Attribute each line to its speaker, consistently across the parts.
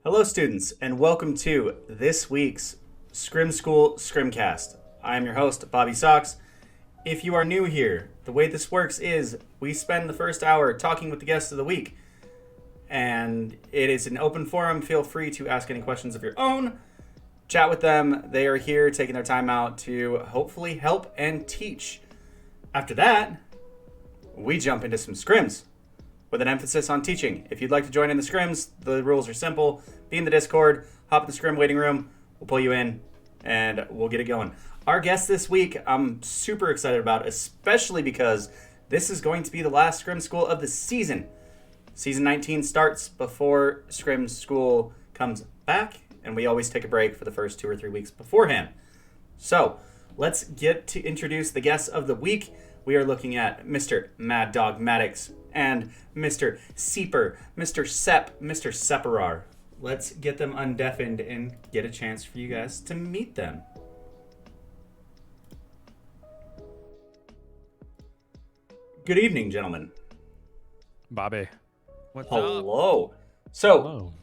Speaker 1: Hello, students, and welcome to this week's Scrim School ScrimCast. I am your host, Bobby Sox. If you are new here, the way this works is we spend the first hour talking with the guests of the week, and it is an open forum. Feel free to ask any questions of your own. Chat with them. They are here taking their time out to hopefully help and teach. After that, we jump into some scrims with an emphasis on teaching. If you'd like to join in the scrims, the rules are simple. Be in the Discord, hop in the scrim waiting room, we'll pull you in, and we'll get it going. Our guest this week, I'm super excited about, especially because this is going to be the last Scrim School of the season. Season 19 starts before Scrim School comes back, and we always take a break for the first 2 or 3 weeks beforehand. So, let's get to introduce the guests of the week. We are looking at Mr. Mad Dog Maddox and Mr. Seeper, Mr. Sep, Mr. Separer. Let's get them undeafened and get a chance for you guys to meet them. Good evening, gentlemen.
Speaker 2: Bobby.
Speaker 3: What's
Speaker 1: Hello. So,
Speaker 2: Hello.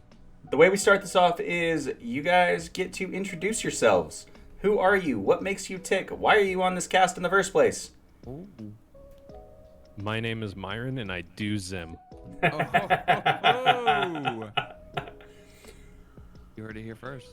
Speaker 1: the way we start this off is you guys get to introduce yourselves. Who are you? What makes you tick? Why are you on this cast in the first place?
Speaker 3: up?
Speaker 2: My name is Myron, and I do Zim.
Speaker 3: Oh. You heard it here first.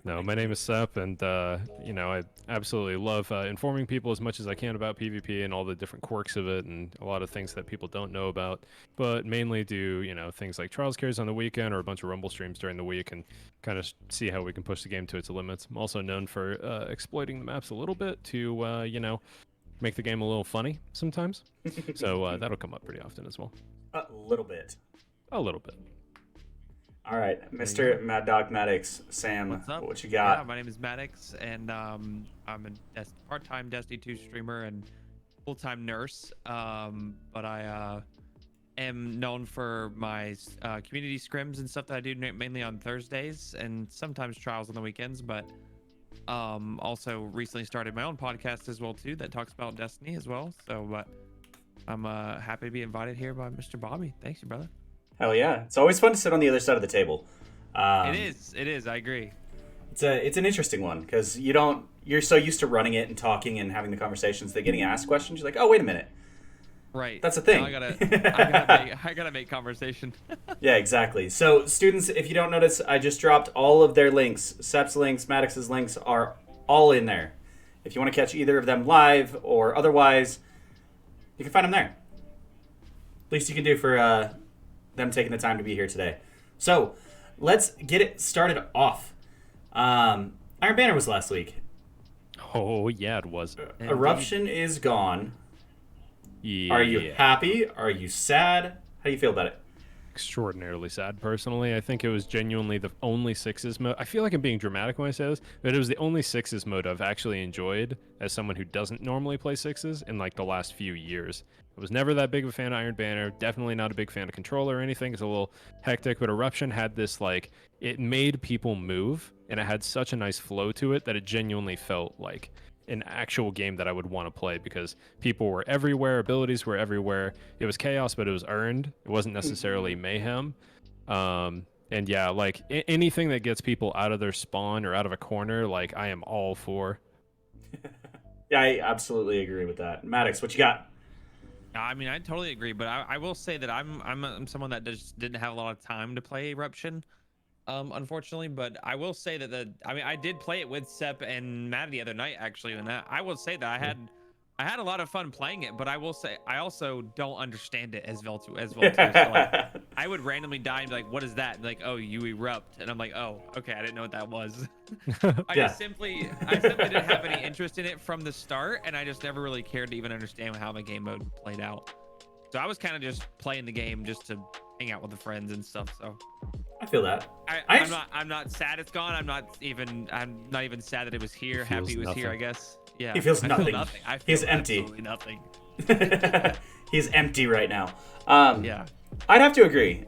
Speaker 2: No, my name is Sep, and I absolutely love informing people as much as I can about PvP and all the different quirks of it, and a lot of things that people don't know about. But mainly do things like trials carries on the weekend or a bunch of Rumble streams during the week, and kind of see how we can push the game to its limits. I'm also known for exploiting the maps a little bit to make the game a little funny sometimes. So that'll come up pretty often as well.
Speaker 1: A little bit.
Speaker 2: A little bit.
Speaker 1: All right, Mr. Mad Dog Maddox, Sam,
Speaker 3: What's up?
Speaker 1: what you got?
Speaker 3: Yeah, my name is Maddox, and I'm a part-time Destiny 2 streamer and full-time nurse. But I am known for my community scrims and stuff that I do mainly on Thursdays and sometimes trials on the weekends. But also recently started my own podcast as well too that talks about Destiny as well. So, but I'm happy to be invited here by Mr. Bobby. Thanks, you brother.
Speaker 1: Hell yeah. It's always fun to sit on the other side of the table.
Speaker 3: It is. I agree.
Speaker 1: It's an interesting one because you're so used to running it and talking and having the conversations that getting asked questions, you're like, oh, wait a minute.
Speaker 3: Right.
Speaker 1: That's a thing.
Speaker 3: Now I gotta make conversation.
Speaker 1: Yeah, exactly. So, students, if you don't notice, I just dropped all of their links. Sep's links, Maddox's links are all in there. If you want to catch either of them live or otherwise, you can find them there. Least you can do for them taking the time to be here today. So, let's get it started off. Iron Banner was last week.
Speaker 2: Oh, yeah, it was.
Speaker 1: Eruption is gone.
Speaker 2: Yeah.
Speaker 1: Are you happy? Are you sad? How do you feel about it?
Speaker 2: Extraordinarily sad, personally. I think it was genuinely the only sixes mode. I feel like I'm being dramatic when I say this, but it was the only sixes mode I've actually enjoyed as someone who doesn't normally play sixes in like the last few years. I was never that big of a fan of Iron Banner. Definitely not a big fan of Control or anything. It's a little hectic, but Eruption had this it made people move, and it had such a nice flow to it that it genuinely felt like an actual game that I would want to play because people were everywhere, abilities were everywhere. It was chaos, but it was earned. It wasn't necessarily mayhem. And yeah, anything that gets people out of their spawn or out of a corner, I am all for.
Speaker 1: Yeah, I absolutely agree with that. Maddox, what you got?
Speaker 3: I mean, I totally agree, but I will say that I'm someone that just didn't have a lot of time to play Eruption, unfortunately. But I will say that I did play it with Sep and Matt the other night actually, and I will say that I had a lot of fun playing it. But I will say I also don't understand it as well too. So I would randomly die and be like, "What is that?" And like, "Oh, you erupt," and I'm like, "Oh, okay, I didn't know what that was." I simply didn't have any interest in it from the start, and I just never really cared to even understand how the game mode played out. So I was kind of just playing the game just to hang out with the friends and stuff. So
Speaker 1: I feel that.
Speaker 3: I'm not sad it's gone. I'm not even sad that it was here.
Speaker 2: He
Speaker 3: Happy
Speaker 2: feels
Speaker 3: it was
Speaker 2: nothing.
Speaker 3: here, I guess. Yeah.
Speaker 1: He feels nothing.
Speaker 3: I feel
Speaker 1: He's empty.
Speaker 3: absolutely nothing.
Speaker 1: He's empty right now.
Speaker 3: Yeah.
Speaker 1: I'd have to agree.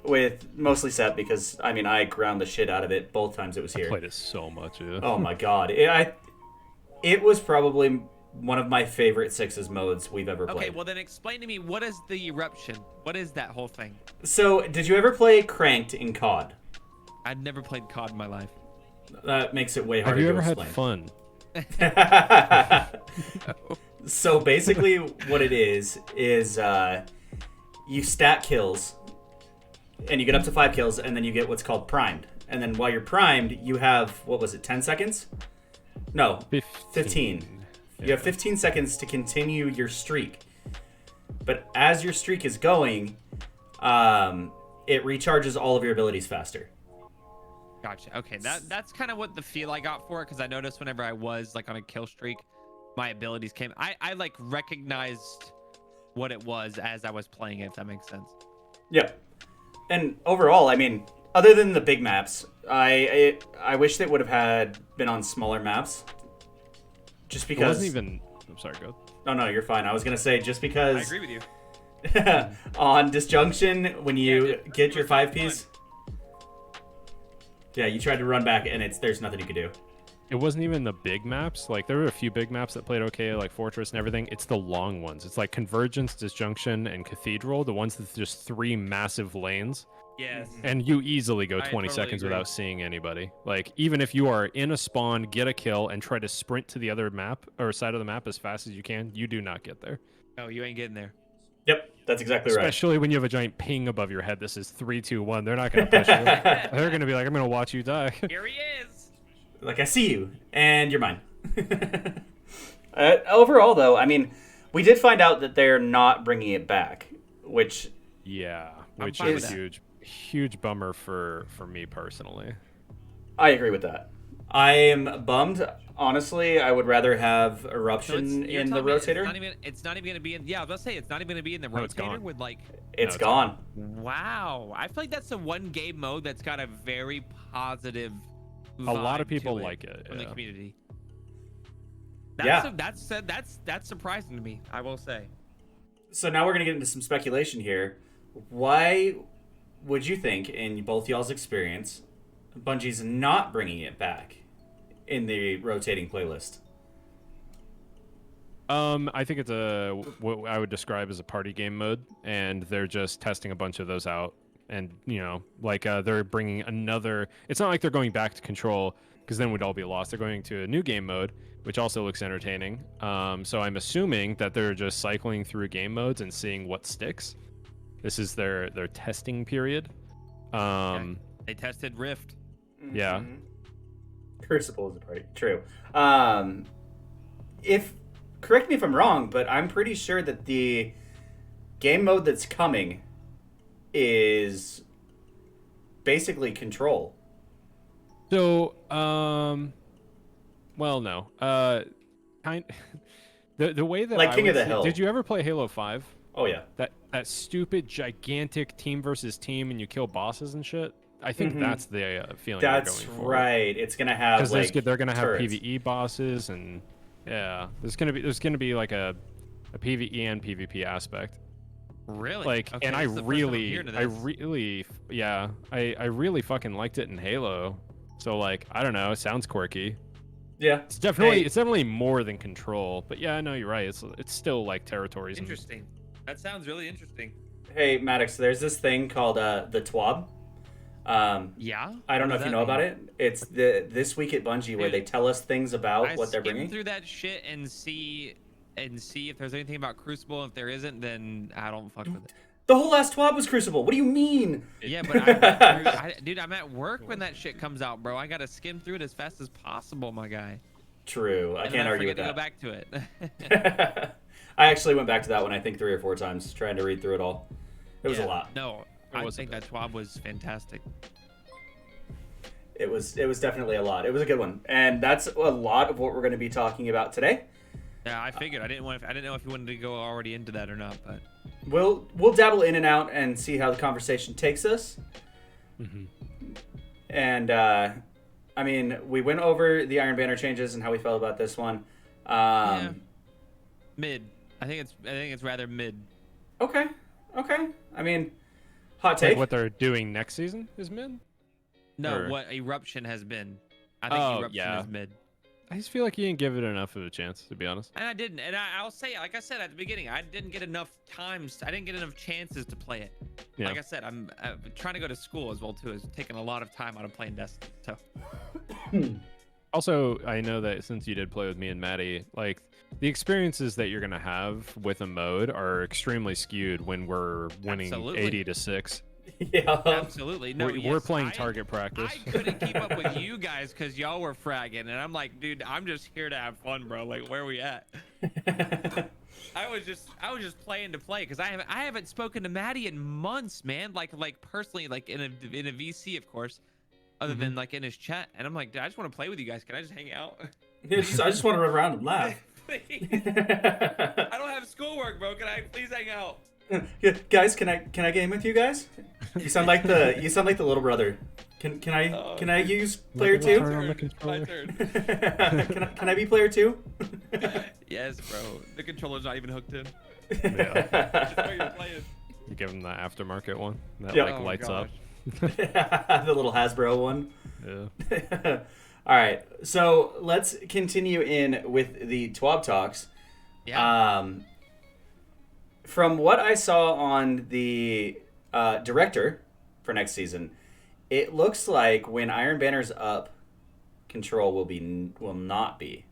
Speaker 1: With mostly Sep because I ground the shit out of it both times it was here.
Speaker 2: Played it so much, yeah.
Speaker 1: Oh my god. It was probably one of my favorite sixes modes we've ever played.
Speaker 3: Okay, well then explain to me, what is the eruption? What is that whole thing?
Speaker 1: So, did you ever play Cranked in COD?
Speaker 3: I'd never played COD in my life.
Speaker 1: That makes it way harder
Speaker 2: Have you
Speaker 1: to
Speaker 2: ever
Speaker 1: explain.
Speaker 2: had fun?
Speaker 1: So basically what it is you stat kills and you get up to 5 kills and then you get what's called primed. And then while you're primed, you have, what was it, 10 seconds? No, 15. You have 15 seconds to continue your streak. But as your streak is going, it recharges all of your abilities faster.
Speaker 3: Gotcha. Okay, that's kind of what the feel I got for it, because I noticed whenever I was like on a kill streak, my abilities came. I like recognized what it was as I was playing it, if that makes sense.
Speaker 1: Yeah. And overall, I mean, other than the big maps, I wish it would have been on smaller maps. Just because.
Speaker 2: It wasn't even. I'm sorry, go.
Speaker 1: No, you're fine. I was gonna say just because.
Speaker 3: I agree with you.
Speaker 1: On Disjunction, when you get your 5 piece. Yeah, you tried to run back and there's nothing you could do.
Speaker 2: It wasn't even the big maps. Like, there were a few big maps that played okay, like Fortress and everything. It's the long ones. It's like Convergence, Disjunction, and Cathedral, the ones with just 3 massive lanes.
Speaker 3: Yes.
Speaker 2: And you easily go
Speaker 3: I
Speaker 2: 20
Speaker 3: totally
Speaker 2: seconds
Speaker 3: agree.
Speaker 2: without seeing anybody. Like, even if you are in a spawn, get a kill, and try to sprint to the other map or side of the map as fast as you can, you do not get there.
Speaker 3: No, you ain't getting there.
Speaker 1: Yep, that's exactly right.
Speaker 2: Especially when you have a giant ping above your head. This is 3, 2, 1. They're not going to push you. They're going to be like, I'm going to watch you die.
Speaker 3: Here he is.
Speaker 1: Like, I see you, and you're mine. Overall, though, I mean, we did find out that they're not bringing it back, which...
Speaker 2: Yeah, which
Speaker 3: fine with
Speaker 2: is
Speaker 3: that.
Speaker 2: huge bummer for me personally.
Speaker 1: I agree with that. I am bummed. Honestly, I would rather have
Speaker 3: So
Speaker 1: Eruption
Speaker 3: you're
Speaker 1: in the
Speaker 3: telling me
Speaker 1: rotator.
Speaker 3: It's not even going to be in. Yeah, I was about to say it's not even going to be in the
Speaker 2: No, it's
Speaker 3: rotator
Speaker 2: gone.
Speaker 3: with like.
Speaker 1: It's
Speaker 2: it's
Speaker 1: gone.
Speaker 3: Wow, I feel like that's the one game mode that's got a very positive.
Speaker 2: A lot of
Speaker 3: vibe
Speaker 2: people
Speaker 3: to
Speaker 2: like it.
Speaker 3: from the
Speaker 2: Yeah.
Speaker 3: community.
Speaker 1: Yeah.
Speaker 3: That's surprising to me. I will say.
Speaker 1: So now we're going to get into some speculation here. Why would you think, in both y'all's experience, Bungie's not bringing it back in the rotating playlist?
Speaker 2: I think it's what I would describe as a party game mode, and they're just testing a bunch of those out. And they're bringing another. It's not like they're going back to Control, because then we'd all be lost. They're going to a new game mode, which also looks entertaining. So I'm assuming that they're just cycling through game modes and seeing what sticks. This is their testing period.
Speaker 3: They tested Rift.
Speaker 2: Yeah.
Speaker 1: Mhm. Crucible is right. True. Correct me if I'm wrong, but I'm pretty sure that the game mode that's coming is basically Control.
Speaker 2: So, well, no. The way that
Speaker 1: Like
Speaker 2: I
Speaker 1: King
Speaker 2: would
Speaker 1: of the
Speaker 2: see-
Speaker 1: Hill.
Speaker 2: Did you ever play Halo 5?
Speaker 1: Oh yeah.
Speaker 2: That stupid gigantic team versus team and you kill bosses and shit? I think
Speaker 1: Mhm.
Speaker 2: that's the feeling
Speaker 1: That's
Speaker 2: they're going for.
Speaker 1: right. It's gonna have
Speaker 2: Because
Speaker 1: like
Speaker 2: they're gonna have
Speaker 1: turrets.
Speaker 2: PvE bosses and yeah, there's gonna be like a PvE and PvP aspect.
Speaker 3: Really?
Speaker 2: Like,
Speaker 3: Okay,
Speaker 2: and
Speaker 3: this
Speaker 2: I
Speaker 3: is the first time I'm
Speaker 2: really,
Speaker 3: hearing of
Speaker 2: I
Speaker 3: this.
Speaker 2: really, yeah, I really fucking liked it in Halo. So like, I don't know, it sounds quirky.
Speaker 1: Yeah.
Speaker 2: It's definitely
Speaker 1: Hey.
Speaker 2: it's definitely more than Control, but yeah, I know you're right. It's still like territories. And,
Speaker 3: Interesting. That sounds really interesting.
Speaker 1: Hey Maddox, there's this thing called the TWAB.
Speaker 3: Yeah.
Speaker 1: I don't know
Speaker 3: What
Speaker 1: if
Speaker 3: does
Speaker 1: you
Speaker 3: that
Speaker 1: know about
Speaker 3: mean?
Speaker 1: it. It's this week at Bungie where
Speaker 3: Dude,
Speaker 1: they tell us things about
Speaker 3: I
Speaker 1: what they're
Speaker 3: skim
Speaker 1: bringing.
Speaker 3: through that shit and see if there's anything about Crucible. If there isn't, then I don't fuck with it.
Speaker 1: The whole last TWAB was Crucible. What do you mean?
Speaker 3: Yeah, but I read through, dude, I'm at work when that shit comes out, bro. I gotta skim through it as fast as possible, my guy.
Speaker 1: True. I
Speaker 3: And
Speaker 1: can't
Speaker 3: then
Speaker 1: argue with
Speaker 3: forget
Speaker 1: that.
Speaker 3: to go back to it.
Speaker 1: I actually went back to that one, I think 3 or 4 times, trying to read through it all. It was a
Speaker 3: Yeah,
Speaker 1: lot.
Speaker 3: No, I
Speaker 2: was a
Speaker 3: think that TWAB was fantastic.
Speaker 1: It was definitely a lot. It was a good one. And that's a lot of what we're going to be talking about today.
Speaker 3: Yeah, I figured. I didn't know if you wanted to go already into that or not, but
Speaker 1: We'll dabble in and out and see how the conversation takes us.
Speaker 2: Mhm.
Speaker 1: And I mean, we went over the Iron Banner changes and how we felt about this one.
Speaker 3: yeah, mid. I think it's rather mid.
Speaker 1: Okay. I mean, hot
Speaker 2: Like
Speaker 1: take.
Speaker 2: what they're doing next season is mid.
Speaker 3: No,
Speaker 2: Or-
Speaker 3: what Eruption has been. I think
Speaker 2: Oh,
Speaker 3: Eruption
Speaker 2: yeah.
Speaker 3: is mid.
Speaker 2: I just feel like you didn't give it enough of a chance, to be honest.
Speaker 3: And I didn't. And I'll say, like I said at the beginning, I didn't get enough times. I didn't get enough chances to play it.
Speaker 2: Yeah.
Speaker 3: Like I said, I'm trying to go to school as well too. It's taking a lot of time out of playing Destiny. So.
Speaker 2: Also, I know that since you did play with me and Maddie, like the experiences that you're gonna have with a mode are extremely skewed when we're winning
Speaker 3: Absolutely.
Speaker 2: 80-6.
Speaker 1: Yeah.
Speaker 3: Absolutely. No,
Speaker 2: We're playing
Speaker 3: I-
Speaker 2: target practice.
Speaker 3: I couldn't keep up with you guys because y'all were fragging, and I'm like, dude, I'm just here to have fun, bro. Like, where we at? I was just playing to play because I haven't spoken to Maddie in months, man. Like personally, like in a VC, of course, other than like in his chat. And I'm like, dude, I just want to play with you guys. Can I just hang out?
Speaker 1: I just want to run around and laugh.
Speaker 3: Please. I don't have schoolwork, bro. Can I please hang out?
Speaker 1: Yeah, guys, can I game with you guys? You sound like the little brother. Can I use player two?
Speaker 2: Turn on the
Speaker 3: My
Speaker 2: controller.
Speaker 3: turn.
Speaker 1: can I be player two?
Speaker 3: Yes, bro. The controller's not even hooked in.
Speaker 2: Yeah.
Speaker 3: That's where you're playing.
Speaker 2: You give him the aftermarket one that
Speaker 1: Yep.
Speaker 2: like
Speaker 3: Oh,
Speaker 2: lights
Speaker 3: gosh.
Speaker 1: The little Hasbro one.
Speaker 2: up. Yeah.
Speaker 1: All right, so let's continue in with the TWAB talks.
Speaker 3: Yeah.
Speaker 1: From what I saw on the director for next season, it looks like when Iron Banner's up, Control will not be.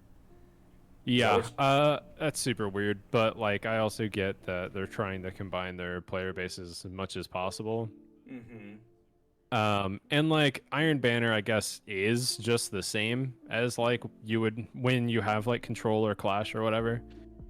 Speaker 2: Yeah, that's super weird. But like, I also get that they're trying to combine their player bases as much as possible.
Speaker 1: Mm-hmm.
Speaker 2: And like Iron Banner, I guess, is just the same as like you would when you have like Control or Clash or whatever.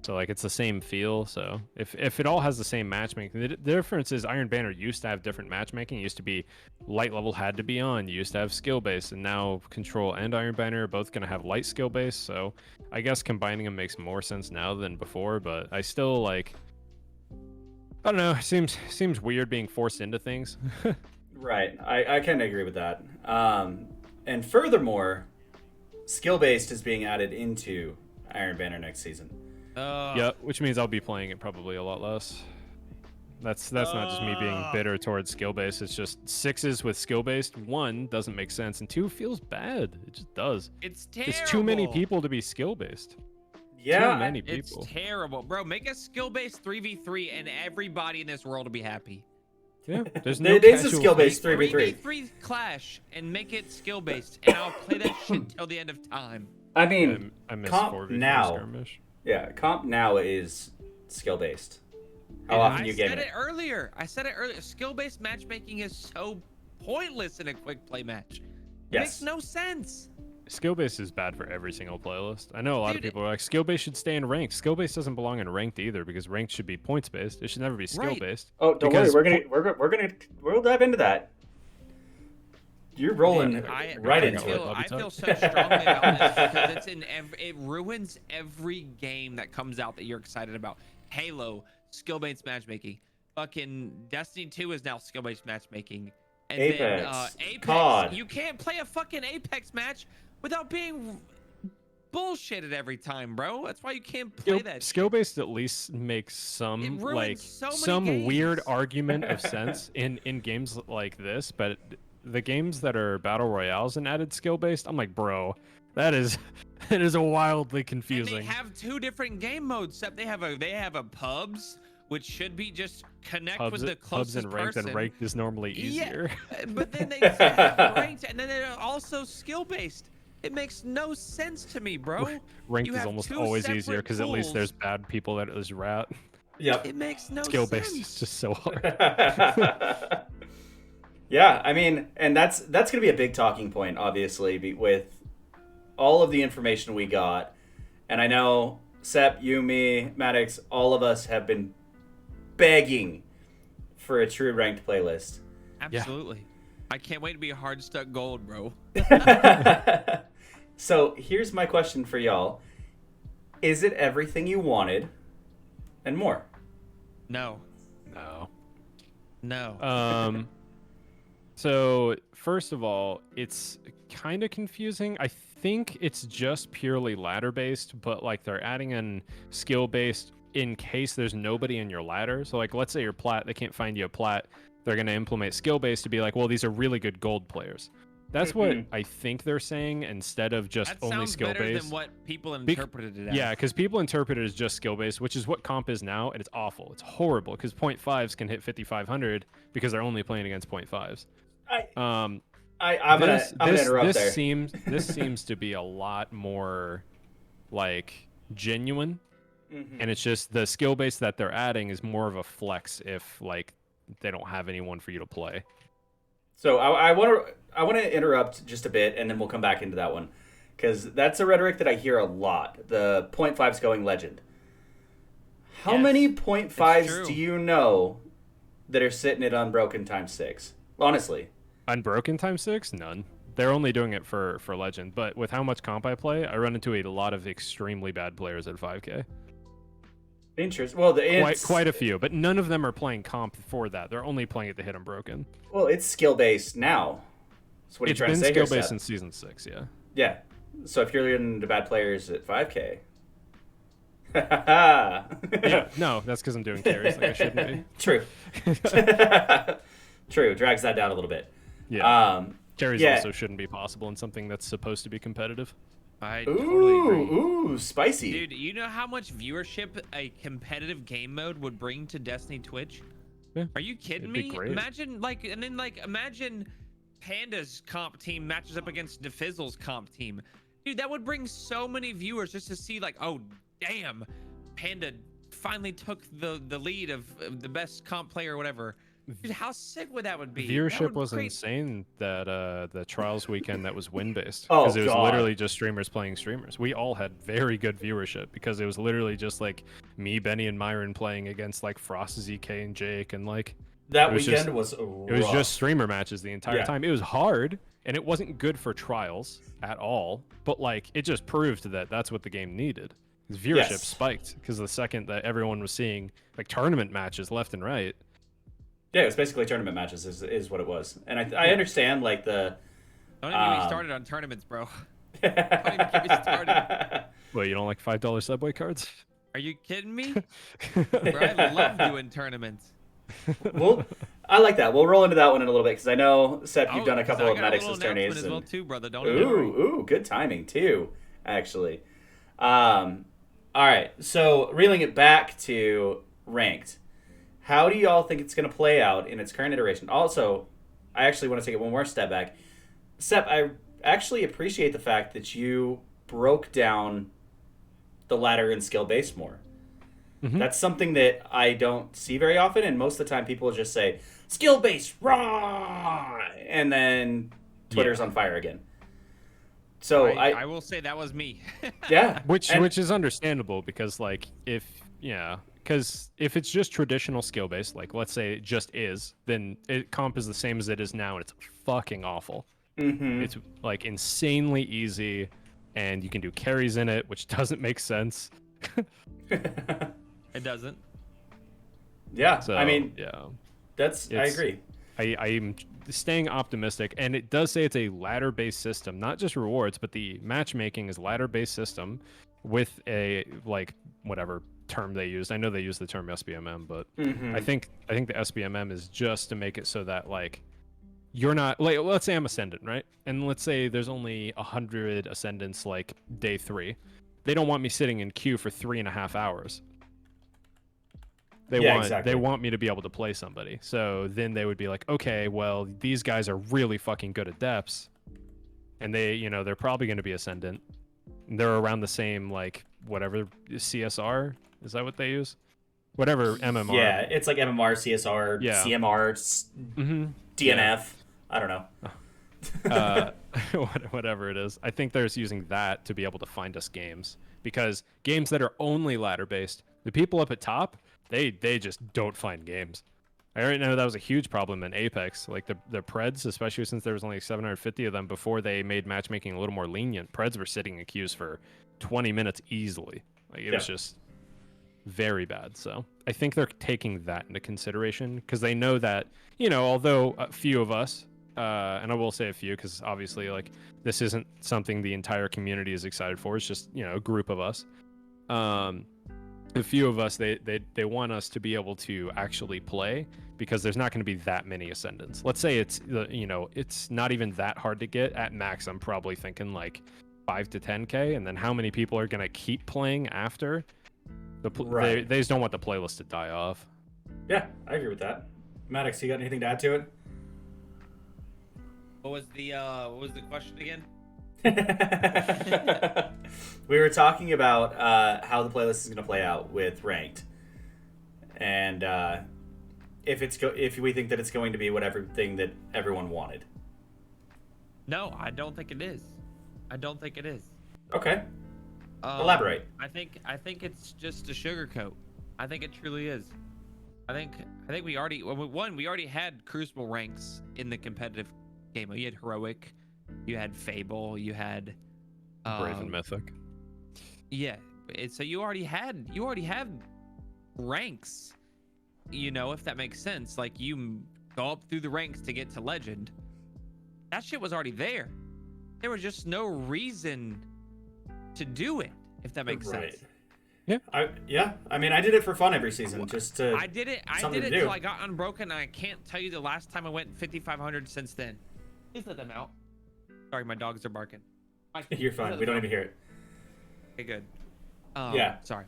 Speaker 2: So like it's the same feel. So if it all has the same matchmaking, the difference is Iron Banner used to have different matchmaking. It used to be light level had to be on. You used to have skill based, and now Control and Iron Banner are both gonna have light skill based. So I guess combining them makes more sense now than before. But I still like, I don't know. It seems weird being forced into things.
Speaker 1: Right, I kind of agree with that. And furthermore, skill based is being added into Iron Banner next season.
Speaker 2: Yeah, which means I'll be playing it probably a lot less. That's not just me being bitter towards skill based. It's just sixes with skill based. One doesn't make sense, and two feels bad. It just does.
Speaker 3: It's terrible.
Speaker 2: There's too many people to be skill based.
Speaker 1: Yeah,
Speaker 2: Too many
Speaker 3: It's
Speaker 2: people.
Speaker 3: terrible, bro. Make a skill-based 3v3, and everybody in this world will be happy.
Speaker 2: Yeah, there's
Speaker 1: There-
Speaker 2: no
Speaker 1: there's a
Speaker 2: casual
Speaker 1: skill-based
Speaker 2: play.
Speaker 1: 3v3.
Speaker 3: 3v3 Clash and make it skill-based, and I'll play that shit till the end of time.
Speaker 1: I mean,
Speaker 2: I miss
Speaker 1: comp
Speaker 2: 4v4
Speaker 1: now.
Speaker 2: skirmish.
Speaker 1: Yeah, comp now is skill based. How often you game
Speaker 3: I said
Speaker 1: it?
Speaker 3: it earlier. Skill-based matchmaking is so pointless in a quick play match. It
Speaker 1: Yes.
Speaker 3: makes no sense.
Speaker 2: Skill based is bad for every single playlist. I know a lot
Speaker 3: Dude,
Speaker 2: of people are like, skill based should stay in ranked. Skill based doesn't belong in ranked either because ranked should be points based. It should never be skill based.
Speaker 1: Oh, don't
Speaker 2: Because
Speaker 1: worry. We'll dive into that. You're rolling
Speaker 3: Dude,
Speaker 1: right
Speaker 3: I
Speaker 1: into
Speaker 3: feel,
Speaker 1: it.
Speaker 2: Love you,
Speaker 3: I feel
Speaker 2: Tuck.
Speaker 3: so strongly about this because it's it ruins every game that comes out that you're excited about. Halo, skill-based matchmaking. Fucking Destiny 2 is now skill-based matchmaking. And then
Speaker 1: Apex,
Speaker 3: Apex.
Speaker 1: COD.
Speaker 3: You can't play a fucking Apex match without being bullshitted every time, bro. That's why you can't play that shit.
Speaker 2: Skill based at least makes some
Speaker 3: It ruins
Speaker 2: like
Speaker 3: so many
Speaker 2: some weird
Speaker 3: games.
Speaker 2: argument of sense in games like this, but the games that are battle royales and added skill based, I'm like, bro, that is a wildly
Speaker 3: And
Speaker 2: confusing.
Speaker 3: they have two different game modes. Except they have a pubs, which should be just connect with the closest
Speaker 2: and ranked,
Speaker 3: person.
Speaker 2: and ranked is normally easier.
Speaker 3: Yeah, but then they have ranked, and then they're also skill based. It makes no sense to me, bro.
Speaker 2: Ranked
Speaker 3: You
Speaker 2: is
Speaker 3: have
Speaker 2: almost
Speaker 3: two
Speaker 2: always easier
Speaker 3: separate
Speaker 2: because at least
Speaker 3: pools.
Speaker 2: there's bad people that is rat.
Speaker 1: Yep.
Speaker 3: It makes no
Speaker 2: Skill
Speaker 3: sense.
Speaker 2: based is just so hard.
Speaker 1: Yeah, I mean, and that's going to be a big talking point, obviously, with all of the information we got. And I know Sep, you, me, Maddox, all of us have been begging for a true ranked playlist.
Speaker 3: Absolutely. I can't wait to be a hard stuck gold, bro.
Speaker 1: So here's my question for y'all. Is it everything you wanted and more?
Speaker 3: No.
Speaker 2: No.
Speaker 3: No.
Speaker 2: So first of all, it's kind of confusing. I think it's just purely ladder based, but like they're adding in skill based in case there's nobody in your ladder. So like, let's say you're plat, they can't find you a plat. They're going to implement skill based to be like, well, these are really good gold players. That's what I think they're saying instead of just
Speaker 3: That
Speaker 2: only
Speaker 3: sounds
Speaker 2: skill
Speaker 3: better
Speaker 2: based.
Speaker 3: than what people interpreted it as.
Speaker 2: Yeah, because people interpret it as just skill based, which is what comp is now, and it's awful. It's horrible because point fives can hit 5,500 because they're only playing against point fives.
Speaker 1: I'm gonna interrupt there.
Speaker 2: This seems to be a lot more like genuine, and it's just the skill base that they're adding is more of a flex if like they don't have anyone for you to play.
Speaker 1: So I want to interrupt just a bit, and then we'll come back into that one, because that's a rhetoric that I hear a lot. The point fives going legend. How many point fives do you know that are sitting at Unbroken ×6? Honestly,
Speaker 2: Unbroken ×6? None. They're only doing it for legend. But with how much comp I play, I run into a lot of extremely bad players at 5K.
Speaker 1: Interesting. Well,
Speaker 2: quite a few, but none of them are playing comp for that. They're only playing it to hit Unbroken.
Speaker 1: Well, it's skill based now. So what are you trying to say?
Speaker 2: It's been skill based since season 6. Yeah.
Speaker 1: Yeah. So if you're into bad players at 5K. Yeah.
Speaker 2: No, that's because I'm doing carries like I shouldn't be.
Speaker 1: True. True. Drags that down a little bit.
Speaker 2: Yeah. Carries also shouldn't be possible in something that's supposed to be competitive.
Speaker 3: I totally agree.
Speaker 1: Ooh, spicy.
Speaker 3: Dude, you know how much viewership a competitive game mode would bring to Destiny Twitch?
Speaker 2: Yeah.
Speaker 3: Are you kidding
Speaker 2: It'd be
Speaker 3: me?
Speaker 2: great.
Speaker 3: Imagine Panda's comp team matches up against Defizzle's comp team. Dude, that would bring so many viewers just to see like, oh damn, Panda finally took the lead of the best comp player or whatever. Dude, how sick would that be?
Speaker 2: Viewership was insane that the trials weekend that was win based.
Speaker 1: Oh,
Speaker 2: because it was
Speaker 1: God.
Speaker 2: literally just streamers playing streamers. We all had very good viewership because it was literally just like me, Benny, and Myron playing against like Frost, ZK, and Jake, and like
Speaker 1: that weekend was rough.
Speaker 2: It was just streamer matches the entire
Speaker 1: Yeah.
Speaker 2: time. It was hard and it wasn't good for trials at all, but like it just proved that that's what the game needed. His viewership spiked because the second that everyone was seeing like tournament matches left and right.
Speaker 1: Yeah, it was basically tournament matches is what it was. And I understand like the...
Speaker 3: Don't even get me started on tournaments, bro. Don't even get me started.
Speaker 2: Well, you don't like $5 Subway cards?
Speaker 3: Are you kidding me? Bro, I love doing tournaments.
Speaker 1: Well, I like that. We'll roll into that one in a little bit because I know, Sep, you've done a couple of Maddox's tourneys.
Speaker 3: As well too, brother. Don't
Speaker 1: Ooh, good timing too, actually. All right, so reeling it back to ranked. How do y'all think it's going to play out in its current iteration? Also, I actually want to take it one more step back. Sep, I actually appreciate the fact that you broke down the ladder and skill base more. Mm-hmm. That's something that I don't see very often, and most of the time people just say, skill base, raw! And then Twitter's on fire again. So
Speaker 3: I will say that was me.
Speaker 1: Yeah.
Speaker 2: Which is understandable because, like, because if it's just traditional skill based, like let's say it just is, then comp is the same as it is now, and it's fucking awful. Mm-hmm. It's like insanely easy, and you can do carries in it, which doesn't make sense.
Speaker 3: It doesn't.
Speaker 1: Yeah,
Speaker 2: so,
Speaker 1: I mean, I agree.
Speaker 2: I'm staying optimistic, and it does say it's a ladder-based system, not just rewards, but the matchmaking is ladder-based system with a like whatever term they used. I know they use the term SBMM, but I think the SBMM is just to make it so that like you're not like, let's say I'm ascendant, right? And let's say there's only 100 ascendants like day 3. They don't want me sitting in queue for 3.5 hours. They want me to be able to play somebody. So then they would be like, okay, well, these guys are really fucking good at depths, and they're probably going to be ascendant. They're around the same like whatever CSR, is that what they use? Whatever MMR.
Speaker 1: Yeah, it's like MMR, CSR, CMR, DNF. I don't know.
Speaker 2: Whatever it is. I think they're just using that to be able to find us games, because games that are only ladder based, the people up at top, they just don't find games. I already know that was a huge problem in Apex, like the Preds, especially since there was only 750 of them before they made matchmaking a little more lenient. Preds were sitting in queues for 20 minutes easily. Like it was just very bad. So I think they're taking that into consideration because they know that, although a few of us, and I will say a few because obviously like this isn't something the entire community is excited for. It's just, a group of us. a few of us, they want us to be able to actually play because there's not going to be that many ascendants. Let's say it's it's not even that hard to get. At max, I'm probably thinking like 5 to 10k, and then how many people are going to keep playing after?
Speaker 1: Right.
Speaker 2: They just don't want the playlist to die off.
Speaker 1: Yeah, I agree with that. Maddox, you got anything to add to it?
Speaker 3: What was the question again?
Speaker 1: We were talking about how the playlist is going to play out with ranked, and if we think that it's going to be whatever thing that everyone wanted.
Speaker 3: No, I don't think it is. I don't think it is.
Speaker 1: Okay. Elaborate.
Speaker 3: I think it's just a sugarcoat. I think it truly is. I think we already had Crucible ranks in the competitive game. You had heroic, you had fable, you had
Speaker 2: Brave and mythic.
Speaker 3: Yeah, so you already had ranks. If that makes sense. Like you go up through the ranks to get to legend. That shit was already there. There was just no reason to do it, if that makes sense.
Speaker 2: Yeah.
Speaker 1: I mean, I did it for fun every season, just to.
Speaker 3: I did it till I got unbroken. And I can't tell you the last time I went 5,500 since then. Please let them out. Sorry, my dogs are barking.
Speaker 1: You're fine. We don't even hear it.
Speaker 3: Okay, good.
Speaker 1: Yeah.
Speaker 3: Sorry.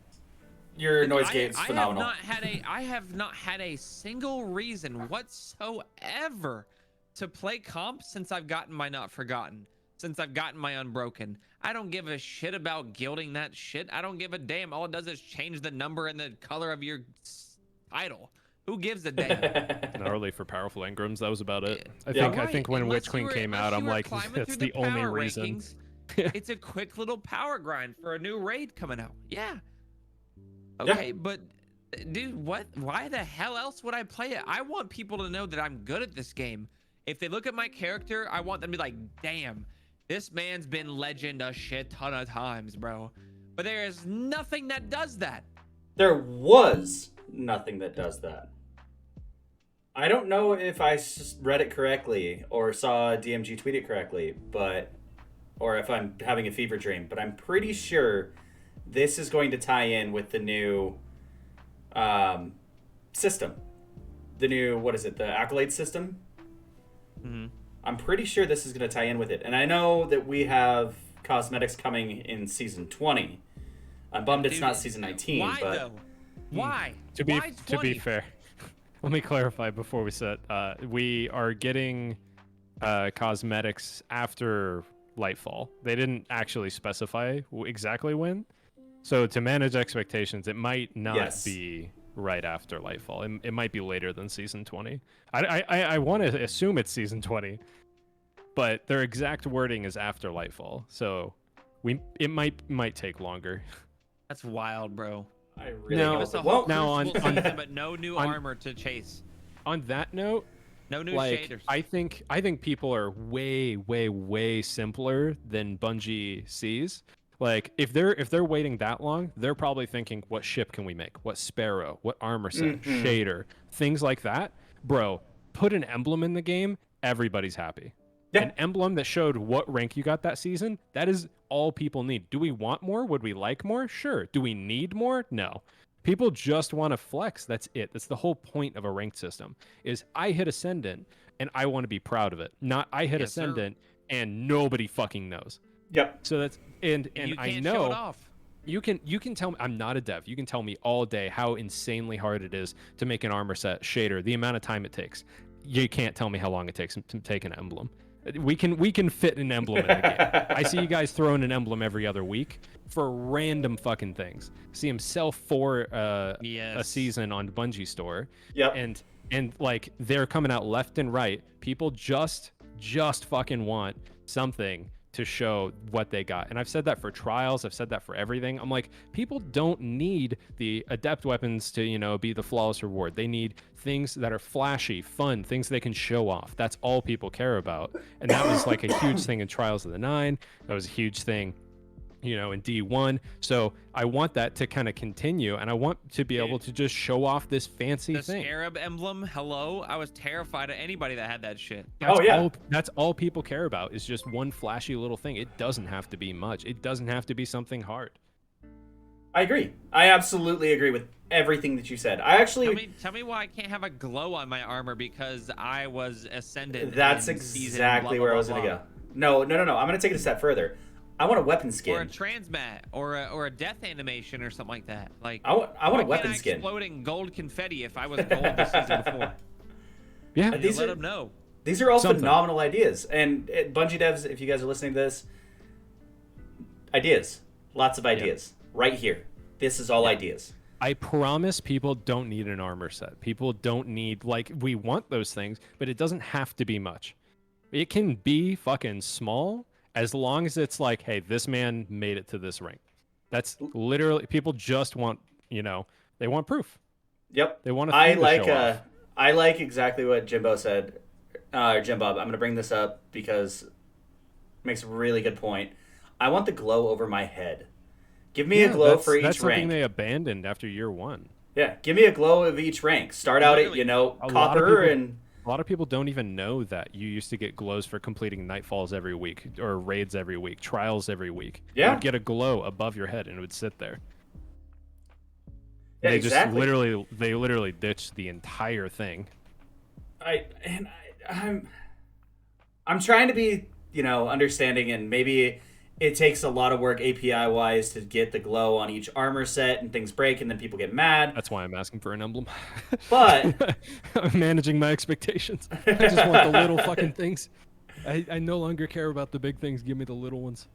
Speaker 1: Your noise gate's phenomenal.
Speaker 3: I have not had a single reason whatsoever to play comp since I've gotten my Not Forgotten. Since I've gotten my Unbroken. I don't give a shit about gilding that shit. I don't give a damn. All it does is change the number and the color of your title. Who gives a damn?
Speaker 2: Gnarly for powerful engrams. That was about it. I
Speaker 3: Right.
Speaker 2: think when
Speaker 3: Unless
Speaker 2: Witch Queen came out, I'm like, that's the only reason.
Speaker 3: It's a quick little power grind for a new raid coming out. Yeah. Okay, but dude, what? Why the hell else would I play it? I want people to know that I'm good at this game. If they look at my character, I want them to be like, damn, this man's been legend a shit ton of times, bro. But there is nothing that does that.
Speaker 1: There was nothing that does that. I don't know if I read it correctly or saw DMG tweet it correctly, or if I'm having a fever dream, but I'm pretty sure this is going to tie in with the new system. The new, the Accolade system?
Speaker 3: Mm-hmm.
Speaker 1: I'm pretty sure this is going to tie in with it. And I know that we have cosmetics coming in Season 20. I'm bummed it's not Season 19.
Speaker 3: Why,
Speaker 1: but...
Speaker 3: though? Why?
Speaker 2: To be fair, let me clarify before we set. We are getting cosmetics after Lightfall. They didn't actually specify exactly when. So to manage expectations, it might not be right after Lightfall. It might be later than Season 20. I want to assume it's Season 20, but their exact wording is after Lightfall. So it might take longer.
Speaker 3: That's wild, bro.
Speaker 1: I really
Speaker 3: give us a whole season, but no new armor to chase.
Speaker 2: On that note,
Speaker 3: no new shaders.
Speaker 2: I think people are way simpler than Bungie sees. Like if they're waiting that long, they're probably thinking, what ship can we make? What sparrow? What armor set? Shader? Things like that. Bro, put an emblem in the game, everybody's happy. Yeah. An emblem that showed what rank you got that season, that is all people need. Do we want more? Would we like more? Sure. Do we need more? No. People just want to flex. That's it. That's the whole point of a ranked system, is I hit Ascendant and I want to be proud of it. Not I hit Ascendant and nobody fucking knows.
Speaker 1: Yep.
Speaker 2: So that's and I know
Speaker 3: show it off.
Speaker 2: you can tell me, I'm not a dev. You can tell me all day how insanely hard it is to make an armor set shader, the amount of time it takes. You can't tell me how long it takes to take an emblem. We can fit an emblem in the game. I see you guys throwing an emblem every other week for random fucking things. See them sell for a season on Bungie store.
Speaker 1: Yep.
Speaker 2: And like they're coming out left and right. People just fucking want something to show what they got. And I've said that for trials. I've said that for everything. I'm like, people don't need the adept weapons to, be the flawless reward. They need things that are flashy, fun, things they can show off. That's all people care about. And that was like a huge thing in Trials of the Nine. That was a huge thing, in D1. So I want that to kind of continue, and I want to be able to just show off this fancy thing.
Speaker 3: The Scarab emblem, hello? I was terrified of anybody that had that shit.
Speaker 2: That's all people care about, is just one flashy little thing. It doesn't have to be much. It doesn't have to be something hard.
Speaker 1: I agree. I absolutely agree with everything that you said. I actually
Speaker 3: Tell me why I can't have a glow on my armor because I was ascended.
Speaker 1: that's
Speaker 3: in season
Speaker 1: exactly
Speaker 3: blah,
Speaker 1: where I
Speaker 3: blah,
Speaker 1: was
Speaker 3: blah,
Speaker 1: gonna
Speaker 3: blah.
Speaker 1: go. No. I'm gonna take it a step further. I want a weapon skin.
Speaker 3: Or a transmat, or a death animation, or something like that. Like
Speaker 1: I want
Speaker 3: why
Speaker 1: a
Speaker 3: can't
Speaker 1: weapon
Speaker 3: I
Speaker 1: skin.
Speaker 3: explode in gold confetti if I was gold the season before?
Speaker 2: Yeah,
Speaker 1: These
Speaker 3: Let
Speaker 1: are
Speaker 3: them know.
Speaker 1: these are all
Speaker 2: Something.
Speaker 1: phenomenal ideas. And Bungie devs, if you guys are listening to this, ideas, lots of ideas, right here. This is all ideas.
Speaker 2: I promise people don't need an armor set. People don't need, like, we want those things, but it doesn't have to be much. It can be fucking small as long as it's like, hey, this man made it to this rank. That's literally, people just want, they want proof.
Speaker 1: Yep.
Speaker 2: They want a thing to show off.
Speaker 1: I like exactly what Jimbo said. Jim Bob, I'm going to bring this up because it makes a really good point. I want the glow over my head. Give me a glow for each
Speaker 2: That's something
Speaker 1: rank.
Speaker 2: they abandoned after year 1.
Speaker 1: Yeah, give me a glow of each rank. Start out at, copper and...
Speaker 2: A lot of people don't even know that you used to get glows for completing nightfalls every week, or raids every week, trials every week.
Speaker 1: Yeah.
Speaker 2: You would get a glow above your head and it would sit there.
Speaker 1: Yeah,
Speaker 2: They
Speaker 1: exactly.
Speaker 2: just literally ditched the entire thing.
Speaker 1: I'm trying to be, understanding, and maybe it takes a lot of work API wise to get the glow on each armor set, and things break and then people get mad.
Speaker 2: That's why I'm asking for an emblem.
Speaker 1: But
Speaker 2: I'm managing my expectations. I just want the little fucking things. I no longer care about the big things. Give me the little ones.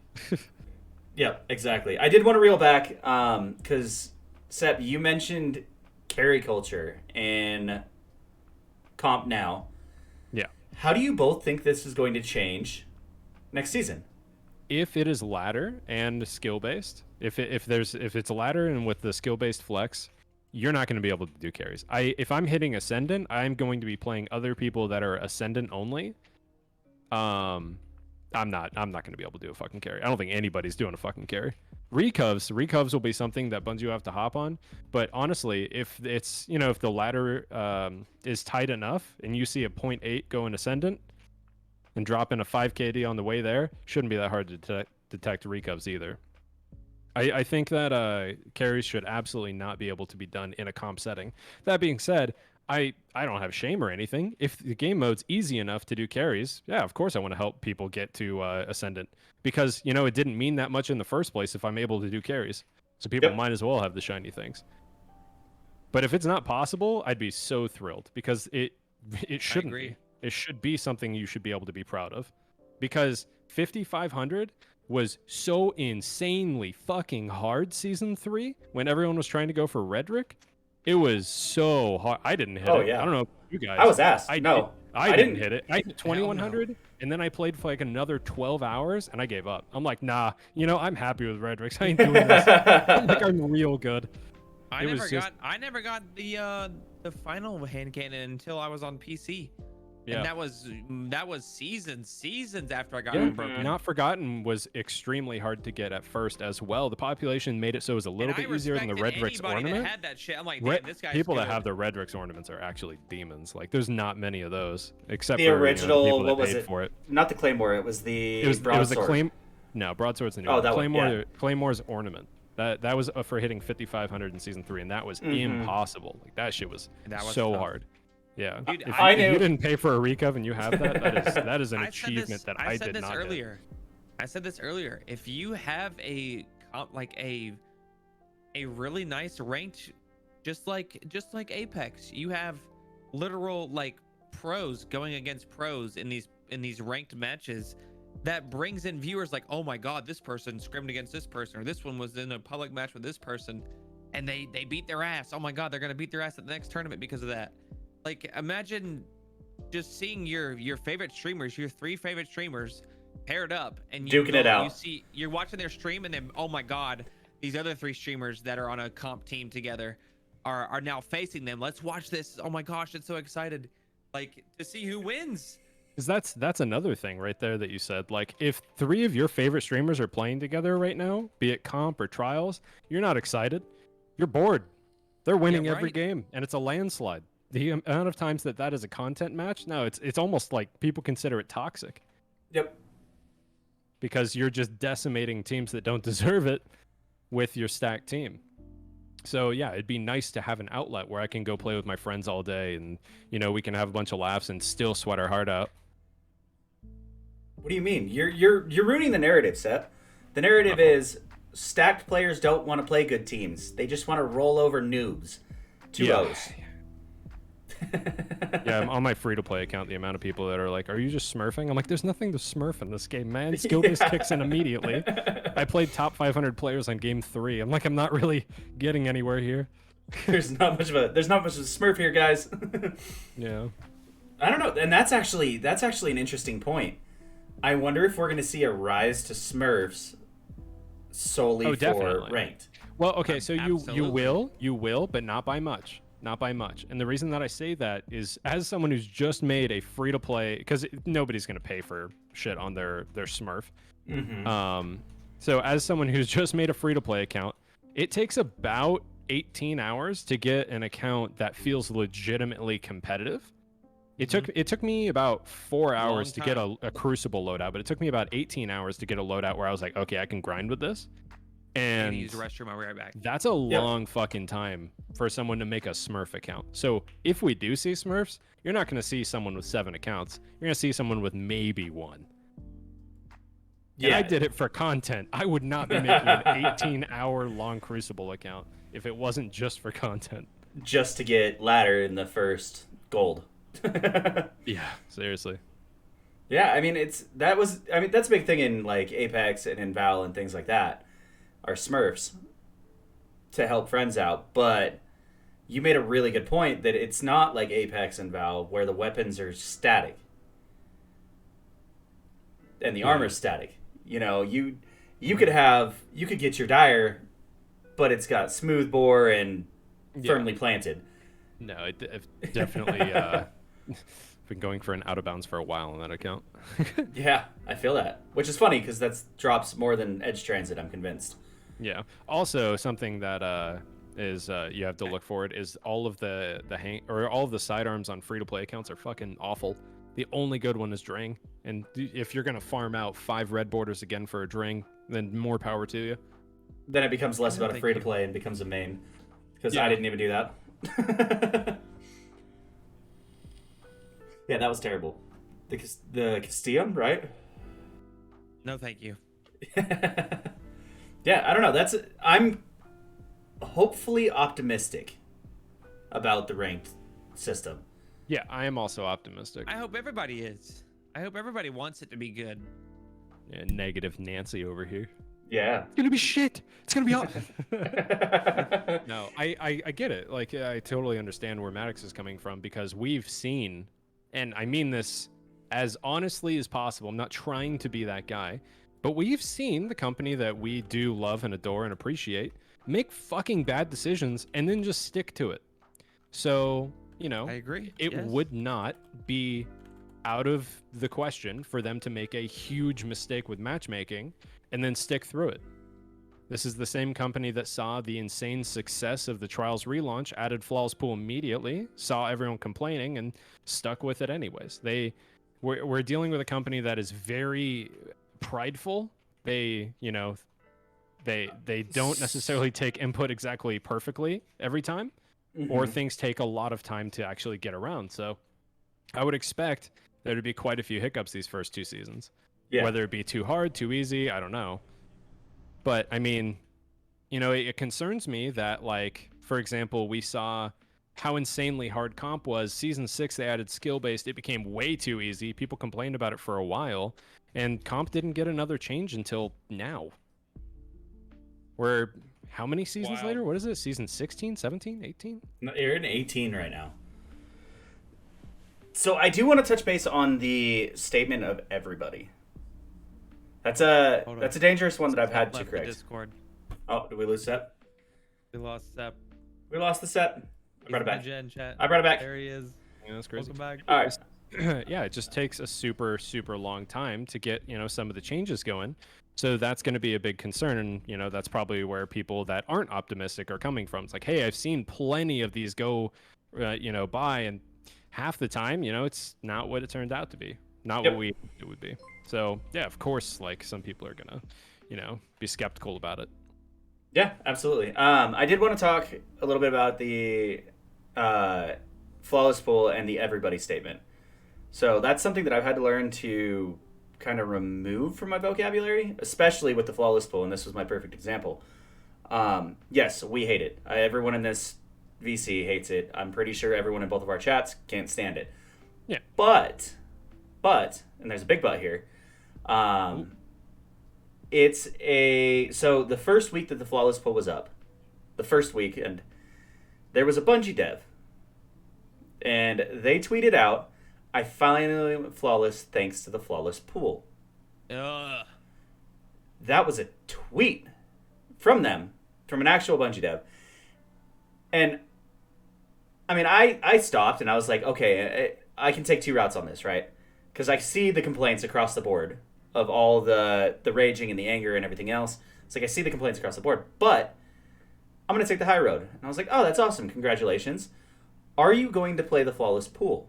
Speaker 1: yeah, exactly. I did want to reel back because Sep, you mentioned carry culture in comp now.
Speaker 2: Yeah.
Speaker 1: How do you both think this is going to change next season?
Speaker 2: If it is ladder and skill based, if it's a ladder and with the skill based flex, you're not going to be able to do carries. If I'm hitting ascendant, I'm going to be playing other people that are ascendant only. I'm not going to be able to do a fucking carry. I don't think anybody's doing a fucking carry. Recovs will be something that Bungie will have to hop on. But honestly, if it's, if the ladder is tight enough and you see a 0.8 going ascendant and drop in a 5 KD on the way there, shouldn't be that hard to detect recovs either. I think that carries should absolutely not be able to be done in a comp setting. That being said, I don't have shame or anything. If the game mode's easy enough to do carries, yeah, of course I want to help people get to Ascendant. Because, it didn't mean that much in the first place if I'm able to do carries. So people might as well have the shiny things. But if it's not possible, I'd be so thrilled. Because it shouldn't be. It should be something you should be able to be proud of. Because 5,500 was so insanely fucking hard Season 3 when everyone was trying to go for Redrick. It was so hard. I didn't hit it.
Speaker 1: Yeah.
Speaker 2: I don't know if you guys.
Speaker 1: I was asked.
Speaker 2: I didn't hit it. I hit 2,100, and then I played for like another 12 hours, and I gave up. I'm like, nah, I'm happy with Redricks. I ain't doing this. I'm real good.
Speaker 3: I never got the final hand cannon until I was on PC.
Speaker 2: Yeah.
Speaker 3: And that was seasons after I got Unbroken.
Speaker 2: Not Forgotten was extremely hard to get at first as well. The population made it so it was a little bit easier than the Redrix ornament.
Speaker 3: That had that shit. I'm like, damn, this guy's
Speaker 2: people
Speaker 3: good.
Speaker 2: that have the Redrix ornaments are actually demons. Like, there's not many of those except
Speaker 1: the
Speaker 2: for
Speaker 1: original.
Speaker 2: people that
Speaker 1: what was
Speaker 2: paid
Speaker 1: it?
Speaker 2: For it?
Speaker 1: Not the Claymore. It was the.
Speaker 2: It was the Claim. No, Broadsword's the new one.
Speaker 1: That
Speaker 2: Claymore.
Speaker 1: one, yeah.
Speaker 2: Claymore's ornament. That was for hitting 5,500 in Season 3, and that was impossible. Like, that shit was so hard. Yeah,
Speaker 3: dude,
Speaker 2: if
Speaker 1: you
Speaker 2: didn't pay for a recov and you have that is an achievement that I did not
Speaker 3: earlier. I said this earlier. If you have a really nice ranked, just like Apex, you have literal like pros going against pros in these ranked matches. That brings in viewers like, oh my god, this person scrimmed against this person, or this one was in a public match with this person, and they beat their ass. Oh my god, they're gonna beat their ass at the next tournament because of that. Like, imagine just seeing your favorite streamers, your 3 favorite streamers, paired up, and
Speaker 1: duking it out.
Speaker 3: You're watching their stream, and then, oh my god, these other 3 streamers that are on a comp team together are now facing them. Let's watch this. Oh my gosh, it's so excited, like, to see who wins.
Speaker 2: Because that's another thing right there that you said. Like, if 3 of your favorite streamers are playing together right now, be it comp or trials, you're not excited. You're bored. They're winning every game, and it's a landslide. The amount of times that is a content match, no, it's almost like people consider it toxic.
Speaker 1: Yep.
Speaker 2: Because you're just decimating teams that don't deserve it with your stacked team. So yeah, it'd be nice to have an outlet where I can go play with my friends all day, and you know, we can have a bunch of laughs and still sweat our heart out.
Speaker 1: What do you mean? You're ruining the narrative, Seth. The narrative
Speaker 2: Uh-oh.
Speaker 1: is stacked players don't want to play good teams. They just want to roll over noobs. Two
Speaker 2: Yeah.
Speaker 1: O's.
Speaker 2: Yeah, I'm on my free-to-play account, the amount of people that are like, "Are you just smurfing?" I'm like, "There's nothing to smurf in this game, man. Skill-based kicks in immediately." I played top 500 players on game 3. I'm like, I'm not really getting anywhere here.
Speaker 1: There's not much of a Smurf here, guys.
Speaker 2: Yeah.
Speaker 1: I don't know, and that's actually an interesting point. I wonder if we're going to see a rise to Smurfs solely for
Speaker 2: definitely.
Speaker 1: ranked.
Speaker 2: Well, okay, so you
Speaker 3: Absolutely.
Speaker 2: will, but not by much. Not by much. And the reason that I say that is as someone who's just made a free-to-play, because nobody's going to pay for shit on their Smurf.
Speaker 1: Mm-hmm.
Speaker 2: So as someone who's just made a free-to-play account, it takes about 18 hours to get an account that feels legitimately competitive. It took me about 4 hours to get a Crucible loadout, but it took me about 18 hours to get a loadout where I was like, okay, I can grind with this.
Speaker 3: I need
Speaker 2: And
Speaker 3: to use the restroom. I'll be right back.
Speaker 2: that's a long fucking time for someone to make a Smurf account. So if we do see Smurfs, you're not going to see someone with 7 accounts. You're going to see someone with maybe 1.
Speaker 1: Yeah.
Speaker 2: And I did it for content. I would not be making an 18-hour long Crucible account if it wasn't just for content.
Speaker 1: Just to get ladder in the first gold.
Speaker 2: Yeah, seriously.
Speaker 1: Yeah, I mean that's a big thing in like Apex and in Val and things like that. Are Smurfs to help friends out, but you made a really good point that it's not like Apex and Val where the weapons are static and the armor's static. You know, you could get your Dire, but it's got smooth bore and firmly planted.
Speaker 2: No, I've definitely been going for an out of bounds for a while on that account.
Speaker 1: Yeah, I feel that, which is funny because that drops more than Edge Transit. I'm convinced.
Speaker 2: Yeah. Also, something that is you have to look for it is all of all of the sidearms on free to play accounts are fucking awful. The only good one is Drang, and if you're gonna farm out 5 red borders again for a Drang, then more power to you.
Speaker 1: Then it becomes less about a
Speaker 3: thank
Speaker 1: free to
Speaker 3: you.
Speaker 1: play and becomes a main. Because
Speaker 2: Yeah.
Speaker 1: I didn't even do that. Yeah, that was terrible. The Castillum, right?
Speaker 3: No, thank you.
Speaker 1: Yeah, I don't know. I'm hopefully optimistic about the ranked system.
Speaker 2: Yeah, I am also optimistic.
Speaker 3: I hope everybody is. I hope everybody wants it to be good.
Speaker 2: Yeah, negative Nancy over here.
Speaker 1: Yeah.
Speaker 2: It's gonna be shit. It's gonna be hot. No, I get it. Like, I totally understand where Maddox is coming from because we've seen, and I mean this as honestly as possible. I'm not trying to be that guy, but we've seen the company that we do love and adore and appreciate make fucking bad decisions and then just stick to it. So, you know,
Speaker 3: I agree.
Speaker 2: it
Speaker 3: Yes.
Speaker 2: would not be out of the question for them to make a huge mistake with matchmaking and then stick through it. This is the same company that saw the insane success of the Trials relaunch, added Flawless Pool immediately, saw everyone complaining, and stuck with it anyways. We're dealing with a company that is very prideful. They don't necessarily take input exactly perfectly every time, or things take a lot of time to actually get around. So I would expect there to be quite a few hiccups these first 2 seasons.
Speaker 1: Yeah.
Speaker 2: Whether it be too hard, too easy, I don't know. But I mean, you know, it concerns me that, like, for example, we saw how insanely hard comp was. Season 6, they added skill-based. It became way too easy. People complained about it for a while. And comp didn't get another change until now. We're how many seasons
Speaker 3: Wow.
Speaker 2: later? What is it? Season 16, 17, 18?
Speaker 1: No, you're in 18 right now. So I do want to touch base on the statement of everybody. That's a
Speaker 3: Hold on.
Speaker 1: that's a dangerous one that I've had to
Speaker 3: Left the
Speaker 1: correct.
Speaker 3: Discord.
Speaker 1: Oh, did we lose Sep?
Speaker 3: We lost Sep.
Speaker 1: We lost the set. I brought it back.
Speaker 3: Gen chat.
Speaker 1: I brought it back.
Speaker 3: There he is.
Speaker 2: Yeah, that's crazy.
Speaker 3: Welcome back.
Speaker 1: All right.
Speaker 2: Yeah, it just takes a super, super long time to get, you know, some of the changes going. So that's going to be a big concern. And, you know, that's probably where people that aren't optimistic are coming from. It's like, hey, I've seen plenty of these go, by, and half the time, you know, it's not what it turned out to be. Not what we hoped it would be. So, yeah, of course, like, some people are going to, you know, be skeptical about it.
Speaker 1: Yeah, absolutely. I did want to talk a little bit about the uh, flawless pool and the everybody statement. So that's something that I've had to learn to kind of remove from my vocabulary, especially with the flawless pool, and this was my perfect example. Yes, we hate it. Everyone in this VC hates it. I'm pretty sure everyone in both of our chats can't stand it.
Speaker 2: Yeah.
Speaker 1: But, and there's a big but here. It's a so the first week that the flawless pool was up, the first week, and there was a Bungie dev, and they tweeted out, "I finally went flawless thanks to the flawless pool."
Speaker 3: Ugh.
Speaker 1: That was a tweet from them, from an actual Bungie dev, and I mean, I stopped and I was like, okay, I can take two routes on this, right? Because I see the complaints across the board of all the raging and the anger and everything else. It's like I see the complaints across the board, but I'm gonna take the high road. And I was like, oh, that's awesome, congratulations. Are you going to play the flawless pool?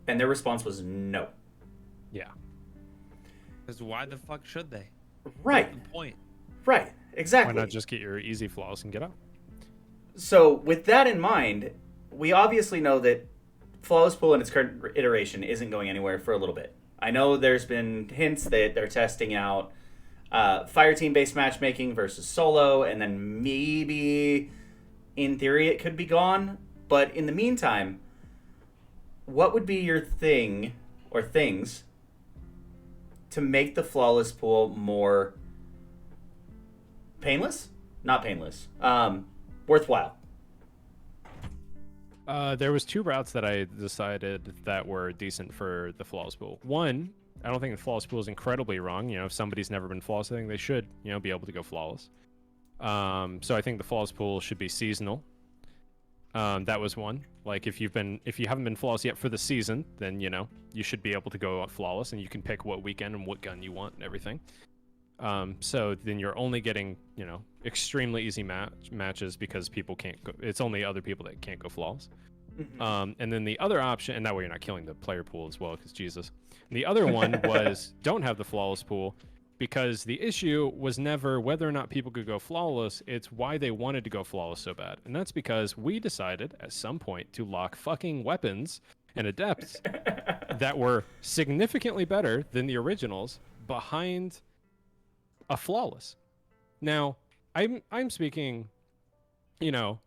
Speaker 1: And their response was no.
Speaker 2: Yeah.
Speaker 3: Because why the fuck should they?
Speaker 1: Right.
Speaker 3: What's the point?
Speaker 1: Right. Exactly.
Speaker 2: Why not just get your easy flawless and get out?
Speaker 1: So with that in mind, we obviously know that flawless pool in its current iteration isn't going anywhere for a little bit. I know there's been hints that they're testing out fire team based matchmaking versus solo, and then maybe in theory it could be gone. But in the meantime, what would be your thing or things to make the flawless pool more painless? Not painless. Worthwhile.
Speaker 2: There was two routes that I decided that were decent for the flawless pool. One, I don't think the flawless pool is incredibly wrong. You know, if somebody's never been flawless, I think they should, be able to go flawless. So I think the flawless pool should be seasonal. That was one. Like if you haven't been flawless yet for the season, then you should be able to go flawless, and you can pick what weekend and what gun you want and everything. So then you're only getting, extremely easy matches because people can't go. It's only other people that can't go flawless.
Speaker 1: Mm-hmm.
Speaker 2: And then the other option, and that way you're not killing the player pool as well, because Jesus. And the other one was don't have the flawless pool, because the issue was never whether or not people could go flawless. It's why they wanted to go flawless so bad. And that's because we decided at some point to lock fucking weapons and adepts that were significantly better than the originals behind a flawless. Now, I'm speaking,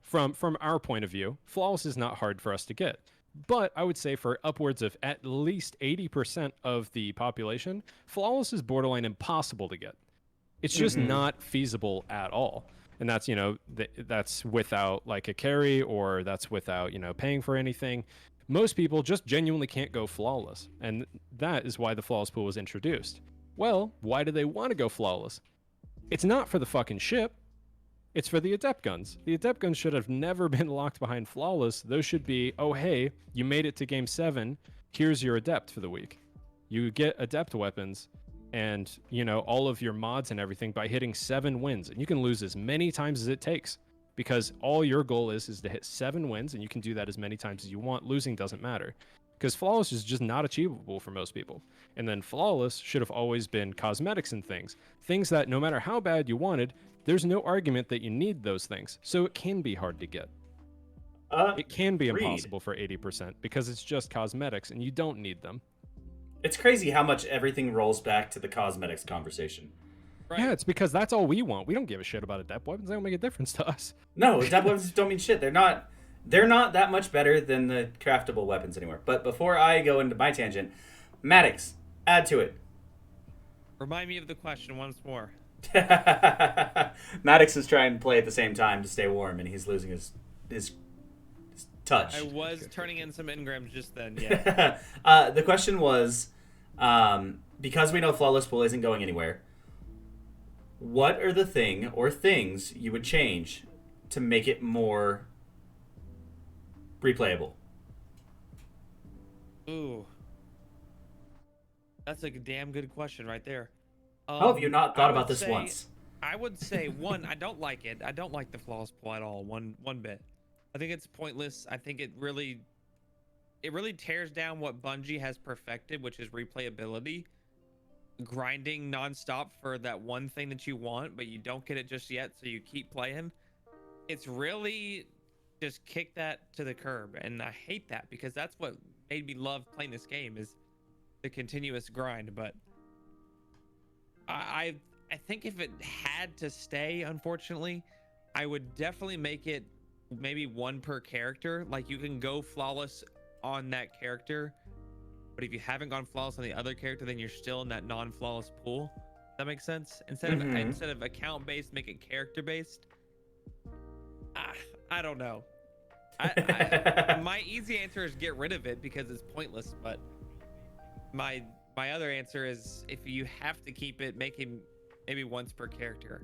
Speaker 2: from our point of view. Flawless is not hard for us to get, but I would say for upwards of at least 80% of the population, flawless is borderline impossible to get. It's just not feasible at all. And that's, that's without like a carry, or that's without, paying for anything. Most people just genuinely can't go flawless, and that is why the flawless pool was introduced. Well, why do they want to go flawless? It's not for the fucking ship. It's for the adept guns. The adept guns should have never been locked behind flawless. Those should be, oh, hey, you made it to game 7. Here's your adept for the week. You get adept weapons and, all of your mods and everything by hitting 7 wins. And you can lose as many times as it takes, because all your goal is to hit 7 wins, and you can do that as many times as you want. Losing doesn't matter, because flawless is just not achievable for most people. And then flawless should have always been cosmetics and things that no matter how bad you wanted, there's no argument that you need those things. So it can be hard to get. It can be impossible for 80% because it's just cosmetics and you don't need them.
Speaker 1: It's crazy how much everything rolls back to the cosmetics conversation.
Speaker 3: Right.
Speaker 2: Yeah, it's because that's all we want. We don't give a shit about adept weapons. They don't make a difference to us.
Speaker 1: No, adept weapons don't mean shit. They're not that much better than the craftable weapons anymore. But before I go into my tangent, Maddox, add to it.
Speaker 3: Remind me of the question once more.
Speaker 1: Maddox is trying to play at the same time to stay warm, and he's losing his touch.
Speaker 3: I was turning in some engrams just then, yeah.
Speaker 1: The question was, because we know Flawless Pool isn't going anywhere, what are the thing or things you would change to make it more replayable?
Speaker 3: Ooh. That's a damn good question right there.
Speaker 1: How have you not thought about this once?
Speaker 3: I would say, one, I don't like it. I don't like the flawless pool at all, one bit. I think it's pointless. I think it really tears down what Bungie has perfected, which is replayability. grinding nonstop for that one thing that you want, but you don't get it just yet, so you keep playing. It's really just kick that to the curb, and I hate that because that's what made me love playing this game is the continuous grind. But I think if it had to stay, unfortunately, I would definitely make it maybe one per character. Like you can go flawless on that character, but if you haven't gone flawless on the other character, then you're still in that non-flawless pool. That makes sense. Instead of account based, make it character based. I don't know. My easy answer is get rid of it because it's pointless. But my other answer is if you have to keep it, make him maybe once per character.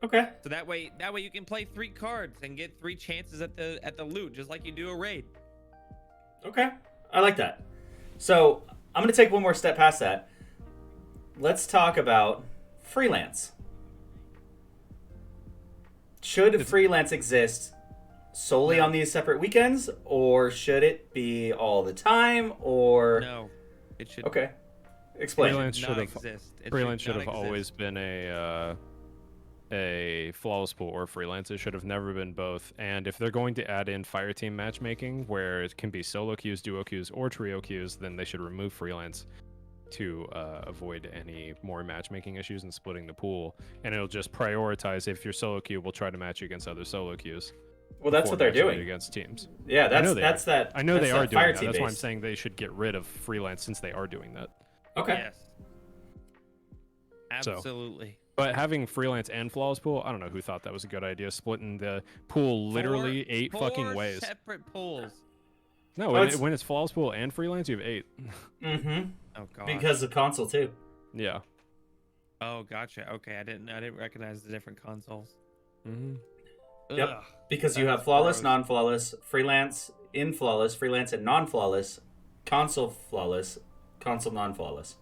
Speaker 1: Okay.
Speaker 3: So that way you can play 3 cards and get 3 chances at the loot, just like you do a raid.
Speaker 1: Okay. I like that. So I'm going to take one more step past that. Let's talk about freelance. Should freelance exist solely on these separate weekends, or should it be all the time? Or
Speaker 3: no, it should.
Speaker 1: Okay, explain.
Speaker 2: Freelance
Speaker 3: should
Speaker 2: should
Speaker 3: not
Speaker 2: have
Speaker 3: exist. It
Speaker 2: freelance
Speaker 3: should
Speaker 2: should have
Speaker 3: not
Speaker 2: always
Speaker 3: exist.
Speaker 2: been a flawless pool or freelance. It should have never been both. And if they're going to add in fireteam matchmaking, where it can be solo queues, duo queues, or trio queues, then they should remove freelance to avoid any more matchmaking issues and splitting the pool. And it'll just prioritize if your solo queue will try to match you against other solo queues.
Speaker 1: Well, that's
Speaker 2: before
Speaker 1: what they're
Speaker 2: matching you
Speaker 1: doing
Speaker 2: against teams.
Speaker 1: Yeah,
Speaker 2: I know
Speaker 1: that's that.
Speaker 2: I know
Speaker 1: that's
Speaker 2: they are
Speaker 1: that
Speaker 2: doing
Speaker 1: fire
Speaker 2: that.
Speaker 1: team
Speaker 2: That's why I'm
Speaker 1: based.
Speaker 2: saying they should get rid of freelance since they are doing that.
Speaker 1: Okay.
Speaker 3: Yes. Absolutely.
Speaker 2: But having freelance and flawless pool, I don't know who thought that was a good idea. Splitting the pool literally eight fucking
Speaker 3: four
Speaker 2: ways.
Speaker 3: Separate pools.
Speaker 2: No,
Speaker 1: Well,
Speaker 2: when it's flawless pool and freelance, you have 8.
Speaker 1: Mm-hmm.
Speaker 3: Oh god.
Speaker 1: Because of console too.
Speaker 2: Yeah.
Speaker 3: Oh, gotcha. Okay, I didn't recognize the different consoles.
Speaker 2: Mm-hmm.
Speaker 1: Yep.
Speaker 3: Ugh,
Speaker 1: Because you
Speaker 3: that
Speaker 1: have
Speaker 3: is
Speaker 1: flawless,
Speaker 3: gross.
Speaker 1: non-flawless, freelance, in flawless, freelance and non-flawless, console flawless, console non-flawless.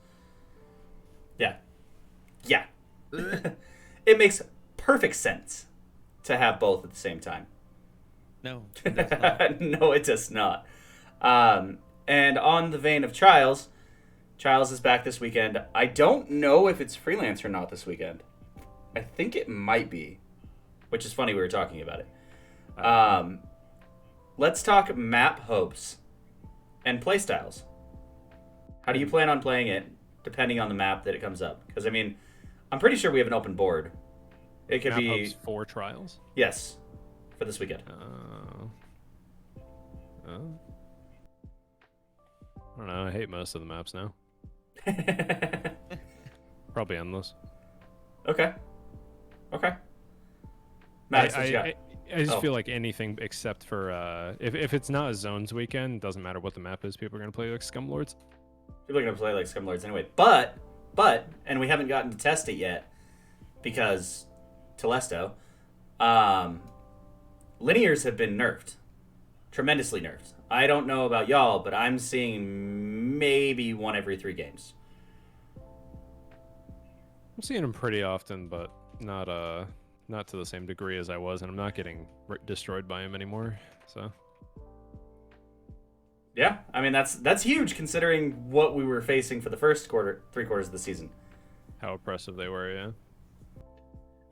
Speaker 1: Yeah. Yeah. It makes perfect sense to have both at the same time.
Speaker 3: No, it does not.
Speaker 1: No, it does not. And on the vein of Trials, Trials is back this weekend. I don't know if it's freelance or not this weekend. I think it might be, which is funny we were talking about it. Let's talk map hopes and playstyles. How do you plan on playing it, depending on the map that it comes up? Because, I mean, I'm pretty sure we have an open board. It could
Speaker 2: Map
Speaker 1: be...
Speaker 2: hubs for trials?
Speaker 1: Yes, for this weekend.
Speaker 2: I don't know. I hate most of the maps now. Probably endless.
Speaker 1: Okay. Maddox, what you got?
Speaker 2: I just
Speaker 1: Oh.
Speaker 2: feel like anything except for if it's not a zones weekend, doesn't matter what the map is. People are gonna play like Scumlords.
Speaker 1: People are going to play like Scrimlords anyway. But, and we haven't gotten to test it yet, because Telesto, linears have been nerfed. Tremendously nerfed. I don't know about y'all, but I'm seeing maybe 1 every 3 games.
Speaker 2: I'm seeing them pretty often, but not to the same degree as I was, and I'm not getting destroyed by him anymore. So
Speaker 1: Yeah, I mean, that's huge considering what we were facing for the first 3 quarters of the season.
Speaker 2: how oppressive they were, yeah.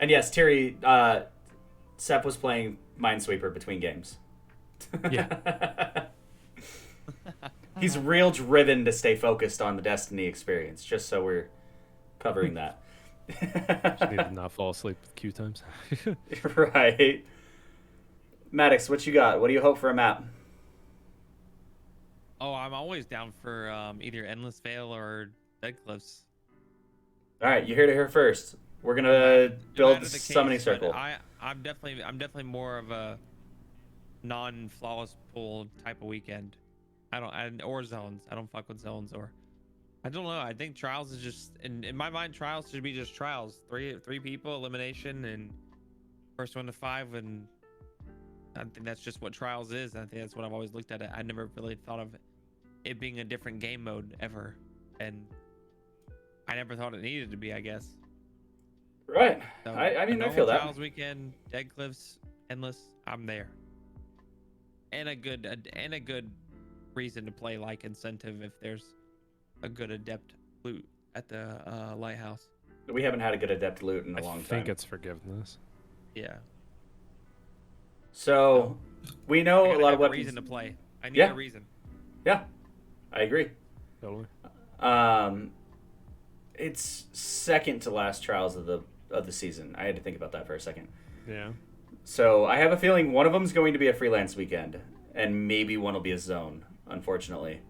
Speaker 1: And yes, Terry, Sep was playing Minesweeper between games.
Speaker 2: Yeah.
Speaker 1: He's real driven to stay focused on the Destiny experience, just so we're covering that.
Speaker 2: Just need to not fall asleep with queue times.
Speaker 1: Right. Maddox, what you got? What do you hope for a map?
Speaker 3: Oh, I'm always down for either Endless Vale or Dead Cliffs.
Speaker 1: All right, you heard it here first. We're gonna
Speaker 3: No
Speaker 1: build
Speaker 3: matter
Speaker 1: the
Speaker 3: the
Speaker 1: summoning
Speaker 3: case, but
Speaker 1: circle.
Speaker 3: I'm definitely more of a non-flawless pool type of weekend. Or zones. I don't fuck with zones, or I don't know. I think trials is just in my mind. Trials should be just trials. Three people elimination and first 1 to 5, and I think that's just what trials is. I think that's what I've always looked at it. I never really thought of it being a different game mode ever, and I never thought it needed to be, I guess.
Speaker 1: Right.
Speaker 3: So,
Speaker 1: I mean,
Speaker 3: a
Speaker 1: I feel
Speaker 3: normal
Speaker 1: that.
Speaker 3: Trials weekend, Dead Cliffs, Endless, I'm there. And a good reason to play, like incentive if there's a good adept loot at the lighthouse.
Speaker 1: We haven't had a good adept loot in a long
Speaker 2: I
Speaker 1: time.
Speaker 2: think it's forgiveness.
Speaker 3: Yeah.
Speaker 1: So we
Speaker 3: I
Speaker 1: know a
Speaker 3: gotta
Speaker 1: lot
Speaker 3: have
Speaker 1: of
Speaker 3: a
Speaker 1: weapons.
Speaker 3: reason to play. I need
Speaker 1: Yeah.
Speaker 3: a reason.
Speaker 1: Yeah, I agree.
Speaker 2: Totally.
Speaker 1: It's second to last trials of the season. I had to think about that for a second.
Speaker 2: Yeah.
Speaker 1: So I have a feeling one of them is going to be a freelance weekend, and maybe one will be a zone. Unfortunately,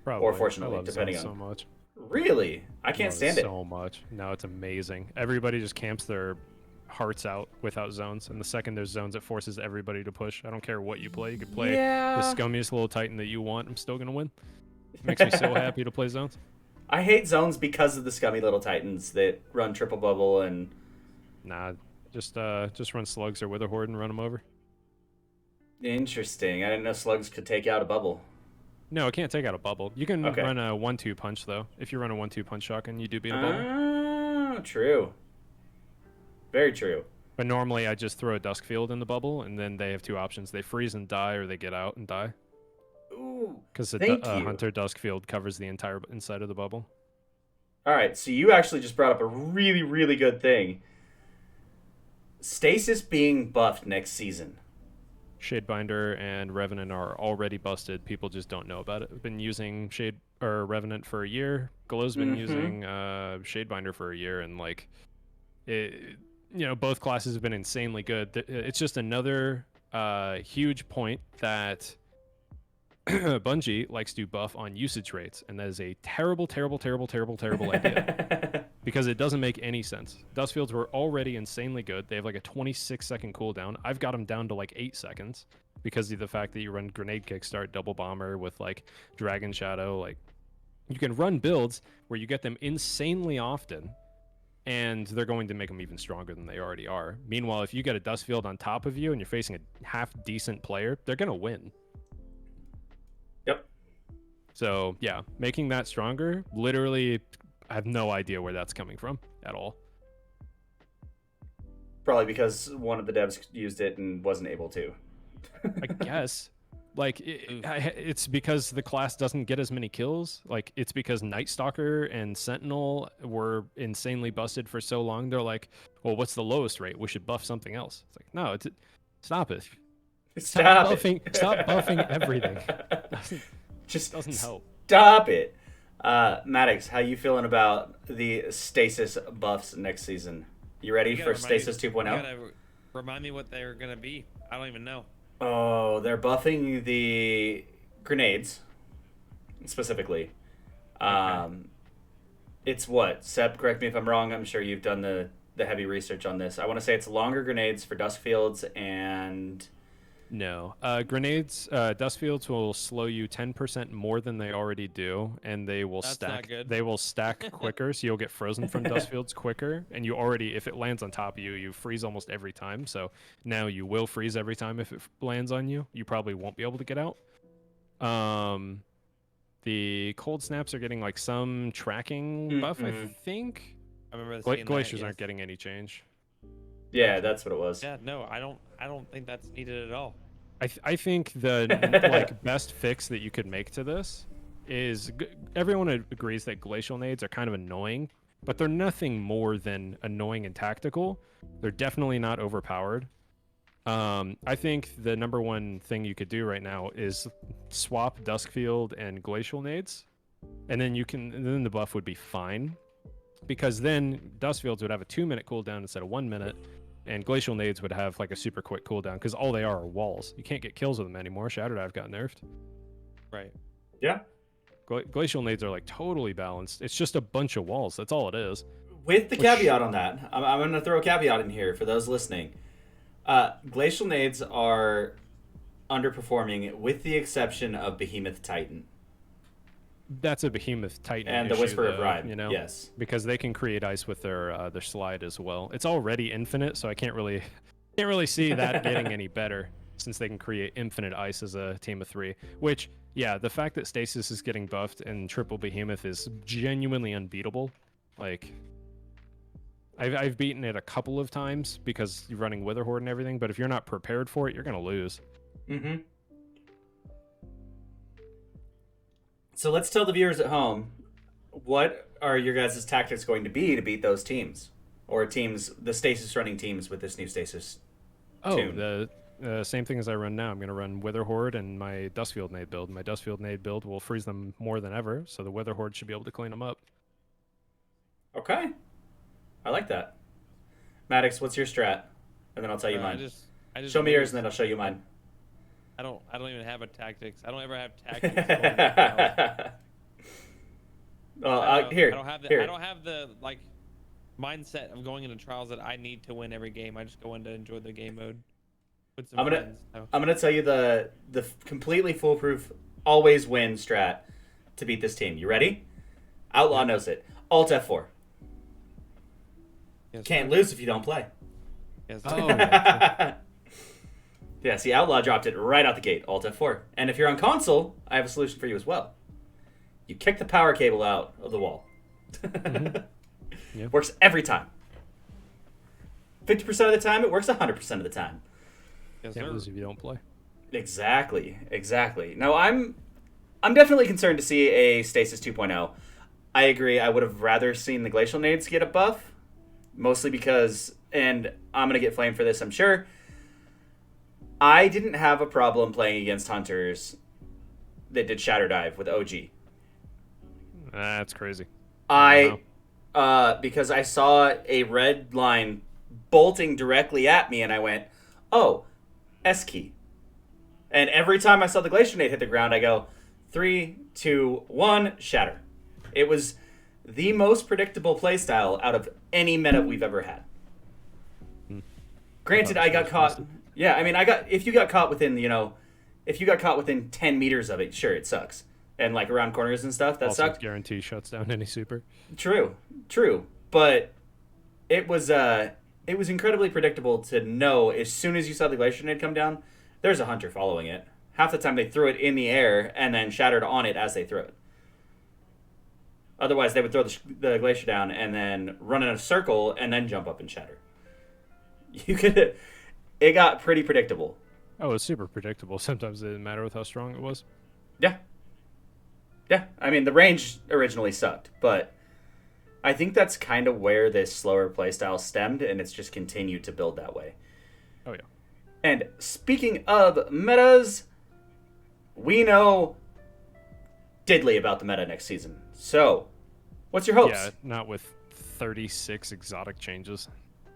Speaker 2: Probably.
Speaker 1: or fortunately,
Speaker 2: I love
Speaker 1: depending
Speaker 2: zones
Speaker 1: on.
Speaker 2: so much.
Speaker 1: Really, I can't
Speaker 2: Love it
Speaker 1: stand it.
Speaker 2: so much. No, it's amazing. Everybody just camps their hearts out without zones, and the second there's zones, it forces everybody to push. I don't care what you play. You could play
Speaker 1: Yeah.
Speaker 2: the scummiest little Titan that you want. I'm still gonna win. It makes me so happy to play zones.
Speaker 1: I hate zones because of the scummy little titans that run triple bubble and.
Speaker 2: Nah, just run slugs or wither horde and run them over.
Speaker 1: Interesting. I didn't know slugs could take out a bubble.
Speaker 2: No, it can't take out a bubble. You can
Speaker 1: Okay.
Speaker 2: run a 1-2 punch though. If you run a 1-2 punch shotgun, you do beat a bubble.
Speaker 1: Oh, true. Very true.
Speaker 2: But normally I just throw a dusk field in the bubble, and then they have two options: they freeze and die, or they get out and die.
Speaker 1: Ooh.
Speaker 2: Because the
Speaker 1: Thank you.
Speaker 2: hunter dusk field covers the entire inside of the bubble.
Speaker 1: All right, so you actually just brought up a really, really good thing. Stasis being buffed next season.
Speaker 2: Shadebinder and Revenant are already busted. People just don't know about it. I've been using Shade or Revenant for a year. Glow's been using Shadebinder for a year, and like, both classes have been insanely good. It's just another huge point that Bungie likes to buff on usage rates, and that is a terrible, terrible, terrible, terrible, terrible idea. Because it doesn't make any sense. Dustfields were already insanely good. They have like a 26-second cooldown. I've got them down to like 8 seconds because of the fact that you run Grenade Kickstart, Double Bomber with like Dragon Shadow. Like, you can run builds where you get them insanely often, and they're going to make them even stronger than they already are. Meanwhile, if you get a Dustfield on top of you and you're facing a half-decent player, they're going to win.
Speaker 1: Yep.
Speaker 2: So, yeah, making that stronger, literally, I have no idea where that's coming from at all.
Speaker 1: Probably because one of the devs used it and wasn't able to.
Speaker 2: I guess. Like, it's because the class doesn't get as many kills. Like, it's because Night Stalker and Sentinel were insanely busted for so long. They're like, well, what's the lowest rate? We should buff something else. It's like, no, stop it.
Speaker 1: Stop
Speaker 2: buffing,
Speaker 1: it.
Speaker 2: Stop buffing everything.
Speaker 1: Just
Speaker 2: doesn't help.
Speaker 1: Stop it. Maddox, how you feeling about the Stasis buffs next season? You ready for Stasis 2.0?
Speaker 3: You gotta remind me what they're gonna be. I don't even know.
Speaker 1: Oh, they're buffing the grenades, specifically.
Speaker 3: Okay.
Speaker 1: It's what? Seb, correct me if I'm wrong. I'm sure you've done the heavy research on this. I want to say it's longer grenades for dust fields and...
Speaker 2: No. Grenades, dust fields will slow you 10% more than they already do, and they will
Speaker 3: That's
Speaker 2: stack.
Speaker 3: not good.
Speaker 2: They will stack quicker, so you'll get frozen from dust fields quicker. And you already, if it lands on top of you, you freeze almost every time. So now you will freeze every time if it lands on you. You probably won't be able to get out. The cold snaps are getting like some tracking buff, I think.
Speaker 3: I remember seeing
Speaker 2: Glaciers
Speaker 3: that,
Speaker 2: aren't
Speaker 3: yes.
Speaker 2: getting any change.
Speaker 1: Yeah, that's what it was.
Speaker 3: Yeah, no, I don't think that's needed at all.
Speaker 2: I think the like best fix that you could make to this is everyone agrees that glacial nades are kind of annoying, but they're nothing more than annoying and tactical. They're definitely not overpowered. I think the number one thing you could do right now is swap Duskfield and glacial nades, and then then the buff would be fine, because then Duskfields would have a 2-minute cooldown instead of 1 minute. And glacial nades would have like a super quick cooldown because all they are walls. You can't get kills with them anymore. Shatter Dive got nerfed.
Speaker 3: Right.
Speaker 1: Yeah.
Speaker 2: Glacial nades are like totally balanced. It's just a bunch of walls. That's all it is.
Speaker 1: With the caveat on that, I'm going to throw a caveat in here for those listening. Glacial nades are underperforming with the exception of Behemoth Titan.
Speaker 2: That's a Behemoth Titan
Speaker 1: And the
Speaker 2: issue,
Speaker 1: Whisper of
Speaker 2: though,
Speaker 1: Rhyme,
Speaker 2: you know?
Speaker 1: yes.
Speaker 2: Because they can create ice with their slide as well. It's already infinite, so I can't really see that getting any better since they can create infinite ice as a team of 3. Which, yeah, the fact that Stasis is getting buffed and triple Behemoth is genuinely unbeatable. Like, I've beaten it a couple of times because you're running Wither Horde and everything, but if you're not prepared for it, you're gonna lose.
Speaker 1: Mm-hmm. So let's tell the viewers at home what are your guys' tactics going to be to beat those teams? Or teams, the stasis running teams with this new stasis tune?
Speaker 2: The same thing as I run now. I'm going to run Wither Horde and my Dustfield Nade build. My Dustfield Nade build will freeze them more than ever, so the Wither Horde should be able to clean them up.
Speaker 1: Okay. I like that. Maddox, what's your strat? And then I'll tell you mine.
Speaker 3: I just
Speaker 1: Show me
Speaker 3: lose.
Speaker 1: yours and then I'll show you mine.
Speaker 3: I don't even have a tactics. I don't ever have tactics.
Speaker 1: Well, here.
Speaker 3: I don't have the like mindset of going into trials that I need to win every game. I just go in to enjoy the game mode with some friends. So.
Speaker 1: I'm gonna tell you the completely foolproof always win strat to beat this team. You ready? Outlaw knows it. Alt F4.
Speaker 3: Yes,
Speaker 1: Can't lose if you don't play.
Speaker 3: Yes,
Speaker 2: Oh,
Speaker 1: Yeah, see, Outlaw dropped it right out the gate. Alt F4. And if you're on console, I have a solution for you as well. You kick the power cable out of the wall.
Speaker 2: Yep.
Speaker 1: Works every time. 50% of the time, it works 100% of the time.
Speaker 3: yes,
Speaker 2: can't
Speaker 3: sir.
Speaker 2: lose if you don't play.
Speaker 1: Exactly. No, I'm definitely concerned to see a Stasis 2.0. I agree. I would have rather seen the Glacial Nades get a buff, mostly because, and I'm going to get flamed for this, I'm sure, I didn't have a problem playing against Hunters that did Shatter Dive with OG.
Speaker 2: That's crazy.
Speaker 1: Because I saw a red line bolting directly at me, and I went, oh, S key. And every time I saw the Glacier Nade hit the ground, I go, 3, 2, 1, shatter. It was the most predictable playstyle out of any meta we've ever had. Granted, I got caught. Yeah, I mean, if you got caught within, if you got caught within 10 meters of it, sure, it sucks. And like around corners and stuff, that
Speaker 2: Also
Speaker 1: sucked.
Speaker 2: guarantee shuts down any super.
Speaker 1: True. But it was incredibly predictable to know as soon as you saw the Glacier Nade come down, there's a Hunter following it. Half the time they threw it in the air and then shattered on it as they threw it. Otherwise, they would throw the Glacier down and then run in a circle and then jump up and shatter. It got pretty predictable.
Speaker 2: Oh, it's super predictable. Sometimes it didn't matter with how strong it was.
Speaker 1: Yeah. I mean, the range originally sucked, but I think that's kind of where this slower playstyle stemmed, and it's just continued to build that way.
Speaker 2: Oh, yeah.
Speaker 1: And speaking of metas, we know diddly about the meta next season. So, what's your hopes?
Speaker 2: Yeah, not with 36 exotic changes.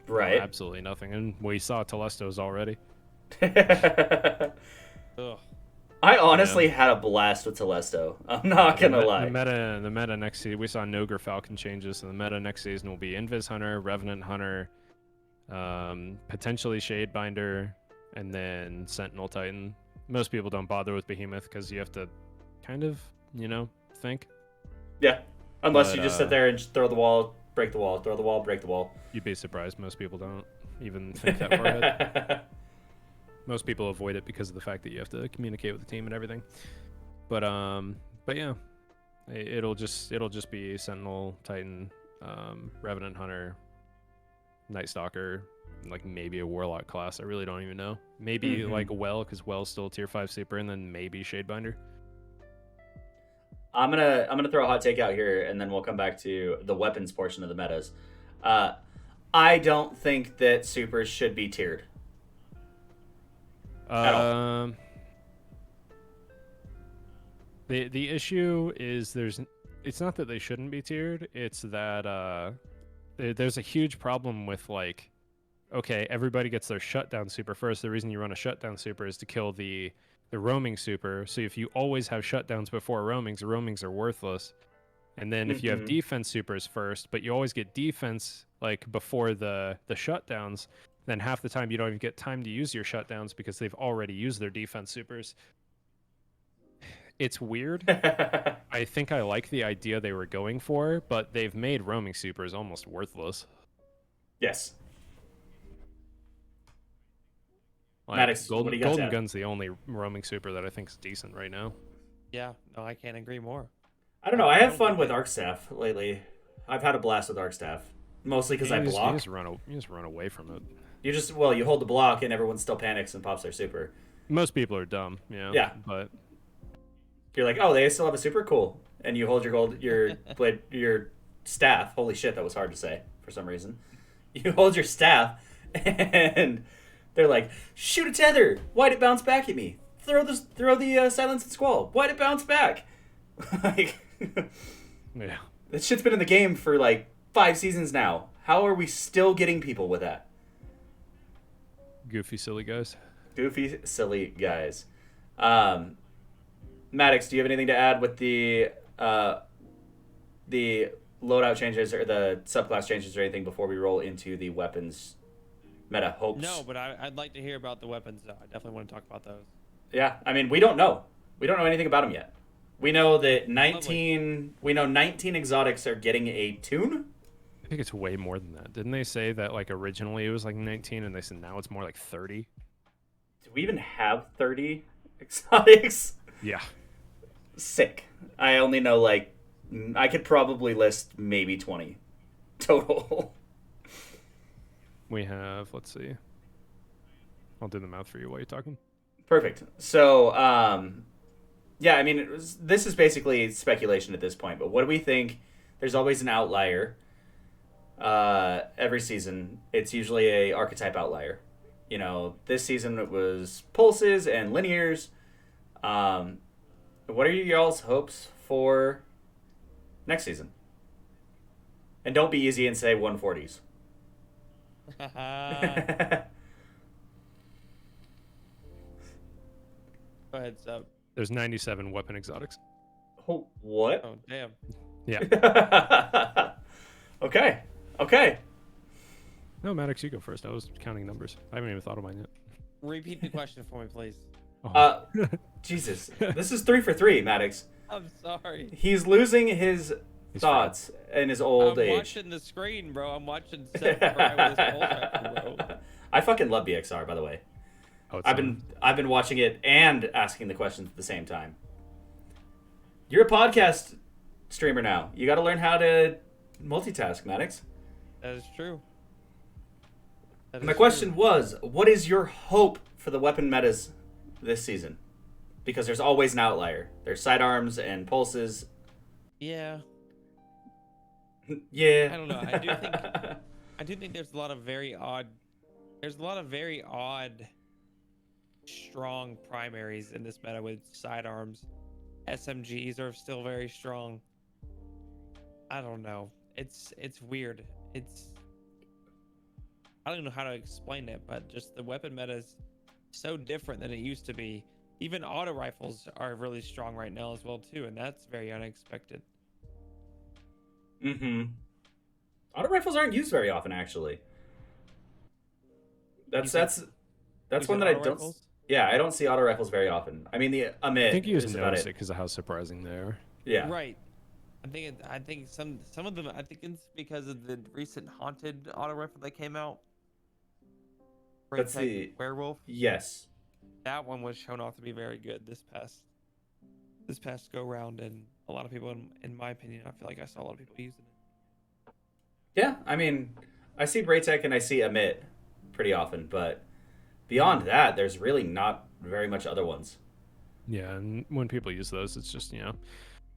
Speaker 1: Right.
Speaker 2: Absolutely nothing. And we saw Telestos already.
Speaker 3: Ugh.
Speaker 1: I honestly had a blast with Telesto. I'm not going to lie.
Speaker 2: The meta next season, we saw Nogre Falcon changes, so the meta next season will be Invis Hunter, Revenant Hunter, potentially Shadebinder, and then Sentinel Titan. Most people don't bother with Behemoth because you have to kind of, think.
Speaker 1: Yeah. Unless
Speaker 2: But,
Speaker 1: you just sit there and just throw the wall, break the wall, throw the wall, break the wall.
Speaker 2: You'd be surprised. Most people don't even think that far ahead. Most people avoid it because of the fact that you have to communicate with the team and everything. But yeah, it'll just be Sentinel, Titan, Revenant Hunter, Night Stalker, like maybe a Warlock class. I really don't even know. Maybe like Well, because Well's still a tier 5 super, and then maybe Shadebinder.
Speaker 1: I'm gonna throw a hot take out here, and then we'll come back to the weapons portion of the metas. I don't think that supers should be tiered. At all.
Speaker 2: The issue is it's not that they shouldn't be tiered. It's that there's a huge problem with like, okay, everybody gets their shutdown super first. The reason you run a shutdown super is to kill the roaming super. So if you always have shutdowns before roamings, the roamings are worthless. And then if you have defense supers first, but you always get defense like before the shutdowns, then half the time you don't even get time to use your shutdowns because they've already used their defense supers. It's weird. I think I like the idea they were going for, but they've made roaming supers almost worthless.
Speaker 1: Yes.
Speaker 2: Like,
Speaker 1: Maddox, what do you got
Speaker 2: Golden
Speaker 1: to
Speaker 2: Gun's the only roaming super that I think is decent right now.
Speaker 3: Yeah, no, I can't agree more.
Speaker 1: I don't know. I have fun with Arc Staff lately. I've had a blast with Arc Staff. Mostly because I block.
Speaker 2: You just run away from it.
Speaker 1: You hold the block and everyone still panics and pops their super.
Speaker 2: Most people are dumb,
Speaker 1: Yeah.
Speaker 2: But
Speaker 1: You're like, oh, they still have a super? Cool. and you hold your blade, your staff. Holy shit, that was hard to say for some reason. You hold your staff, and they're like, "Shoot a tether! Why'd it bounce back at me? Throw the silence and squall. Why'd it bounce back?" Like,
Speaker 2: Yeah.
Speaker 1: that shit's been in the game for like 5 seasons now. How are we still getting people with that?
Speaker 2: Goofy, silly guys.
Speaker 1: Goofy, silly guys. Maddox, do you have anything to add with the loadout changes or the subclass changes or anything before we roll into the weapons meta hopes?
Speaker 3: No, but I'd like to hear about the weapons, though. I definitely want to talk about those.
Speaker 1: Yeah, I mean, we don't know. We don't know anything about them yet. We know that 19 exotics are getting a tune.
Speaker 2: I think it's way more than that. Didn't they say that like originally it was like 19 and they said now it's more like 30?
Speaker 1: Do we even have 30 exotics?
Speaker 2: Yeah.
Speaker 1: Sick. I only know like I could probably list maybe 20 total.
Speaker 2: We have, let's see. I'll do the math for you while you're talking.
Speaker 1: Perfect. So, yeah, I mean, this is basically speculation at this point, but what do we think? There's always an outlier. Every season, it's usually a archetype outlier. You know, this season it was pulses and linears. What are y'all's hopes for next season? And don't be easy and say 140s.
Speaker 3: Go ahead, Sub.
Speaker 2: There's 97 weapon exotics.
Speaker 1: Oh, what?
Speaker 3: Oh, damn.
Speaker 2: Yeah.
Speaker 1: Okay.
Speaker 2: No, Maddox, you go first. I was counting numbers. I haven't even thought of mine yet.
Speaker 3: Repeat the question for me, please.
Speaker 2: Oh.
Speaker 1: Jesus. This is 3 for 3, Maddox.
Speaker 3: I'm sorry.
Speaker 1: He's losing his thoughts in his old
Speaker 3: I'm
Speaker 1: age.
Speaker 3: watching the screen, bro. I'm watching Separer with his pulse rifle, bro.
Speaker 1: I fucking love BXR, by the way.
Speaker 2: Oh,
Speaker 1: I've been watching it and asking the questions at the same time. You're a podcast streamer now. You got to learn how to multitask, Maddox.
Speaker 3: That is true.
Speaker 1: My question was, what is your hope for the weapon metas this season? Because there's always an outlier. There's sidearms and pulses.
Speaker 3: Yeah.
Speaker 1: Yeah.
Speaker 3: I don't know. I do think there's a lot of very odd. There's a lot of very odd, strong primaries in this meta with sidearms. SMGs are still very strong. I don't know. It's weird. I don't know how to explain it, but just the weapon meta is so different than it used to be. Even auto rifles are really strong right now as well too, and that's very unexpected.
Speaker 1: Mm-hmm. Auto rifles aren't used very often, actually. That's one that I don't.
Speaker 3: Rifles?
Speaker 1: Yeah, I don't see auto rifles very often. I mean, the Amit.
Speaker 2: I think you just
Speaker 1: is about
Speaker 2: notice it because of how surprising they are.
Speaker 1: Yeah.
Speaker 3: Right. I think some of them. I think it's because of the recent haunted auto rifle that came out.
Speaker 1: That's the
Speaker 3: werewolf.
Speaker 1: Yes.
Speaker 3: That one was shown off to be very good this past go round, and a lot of people, in my opinion, I feel like I saw a lot of people using it.
Speaker 1: Yeah, I mean, I see Braytech and I see Amit pretty often, but beyond that, there's really not very much other ones.
Speaker 2: Yeah, and when people use those, it's just,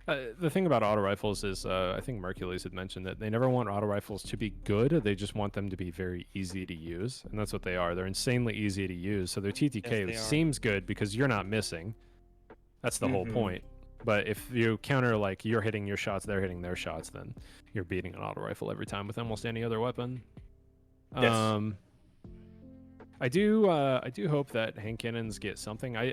Speaker 2: the thing about auto rifles is, I think Mercules had mentioned that they never want auto rifles to be good. They just want them to be very easy to use, and that's what they are. They're insanely easy to use. So their TTK
Speaker 3: Yes,
Speaker 2: seems good because you're not missing. That's the whole point. But if you counter, like, you're hitting your shots, they're hitting their shots, then you're beating an auto rifle every time with almost any other weapon.
Speaker 1: Yes.
Speaker 2: I do hope that hand cannons get something. I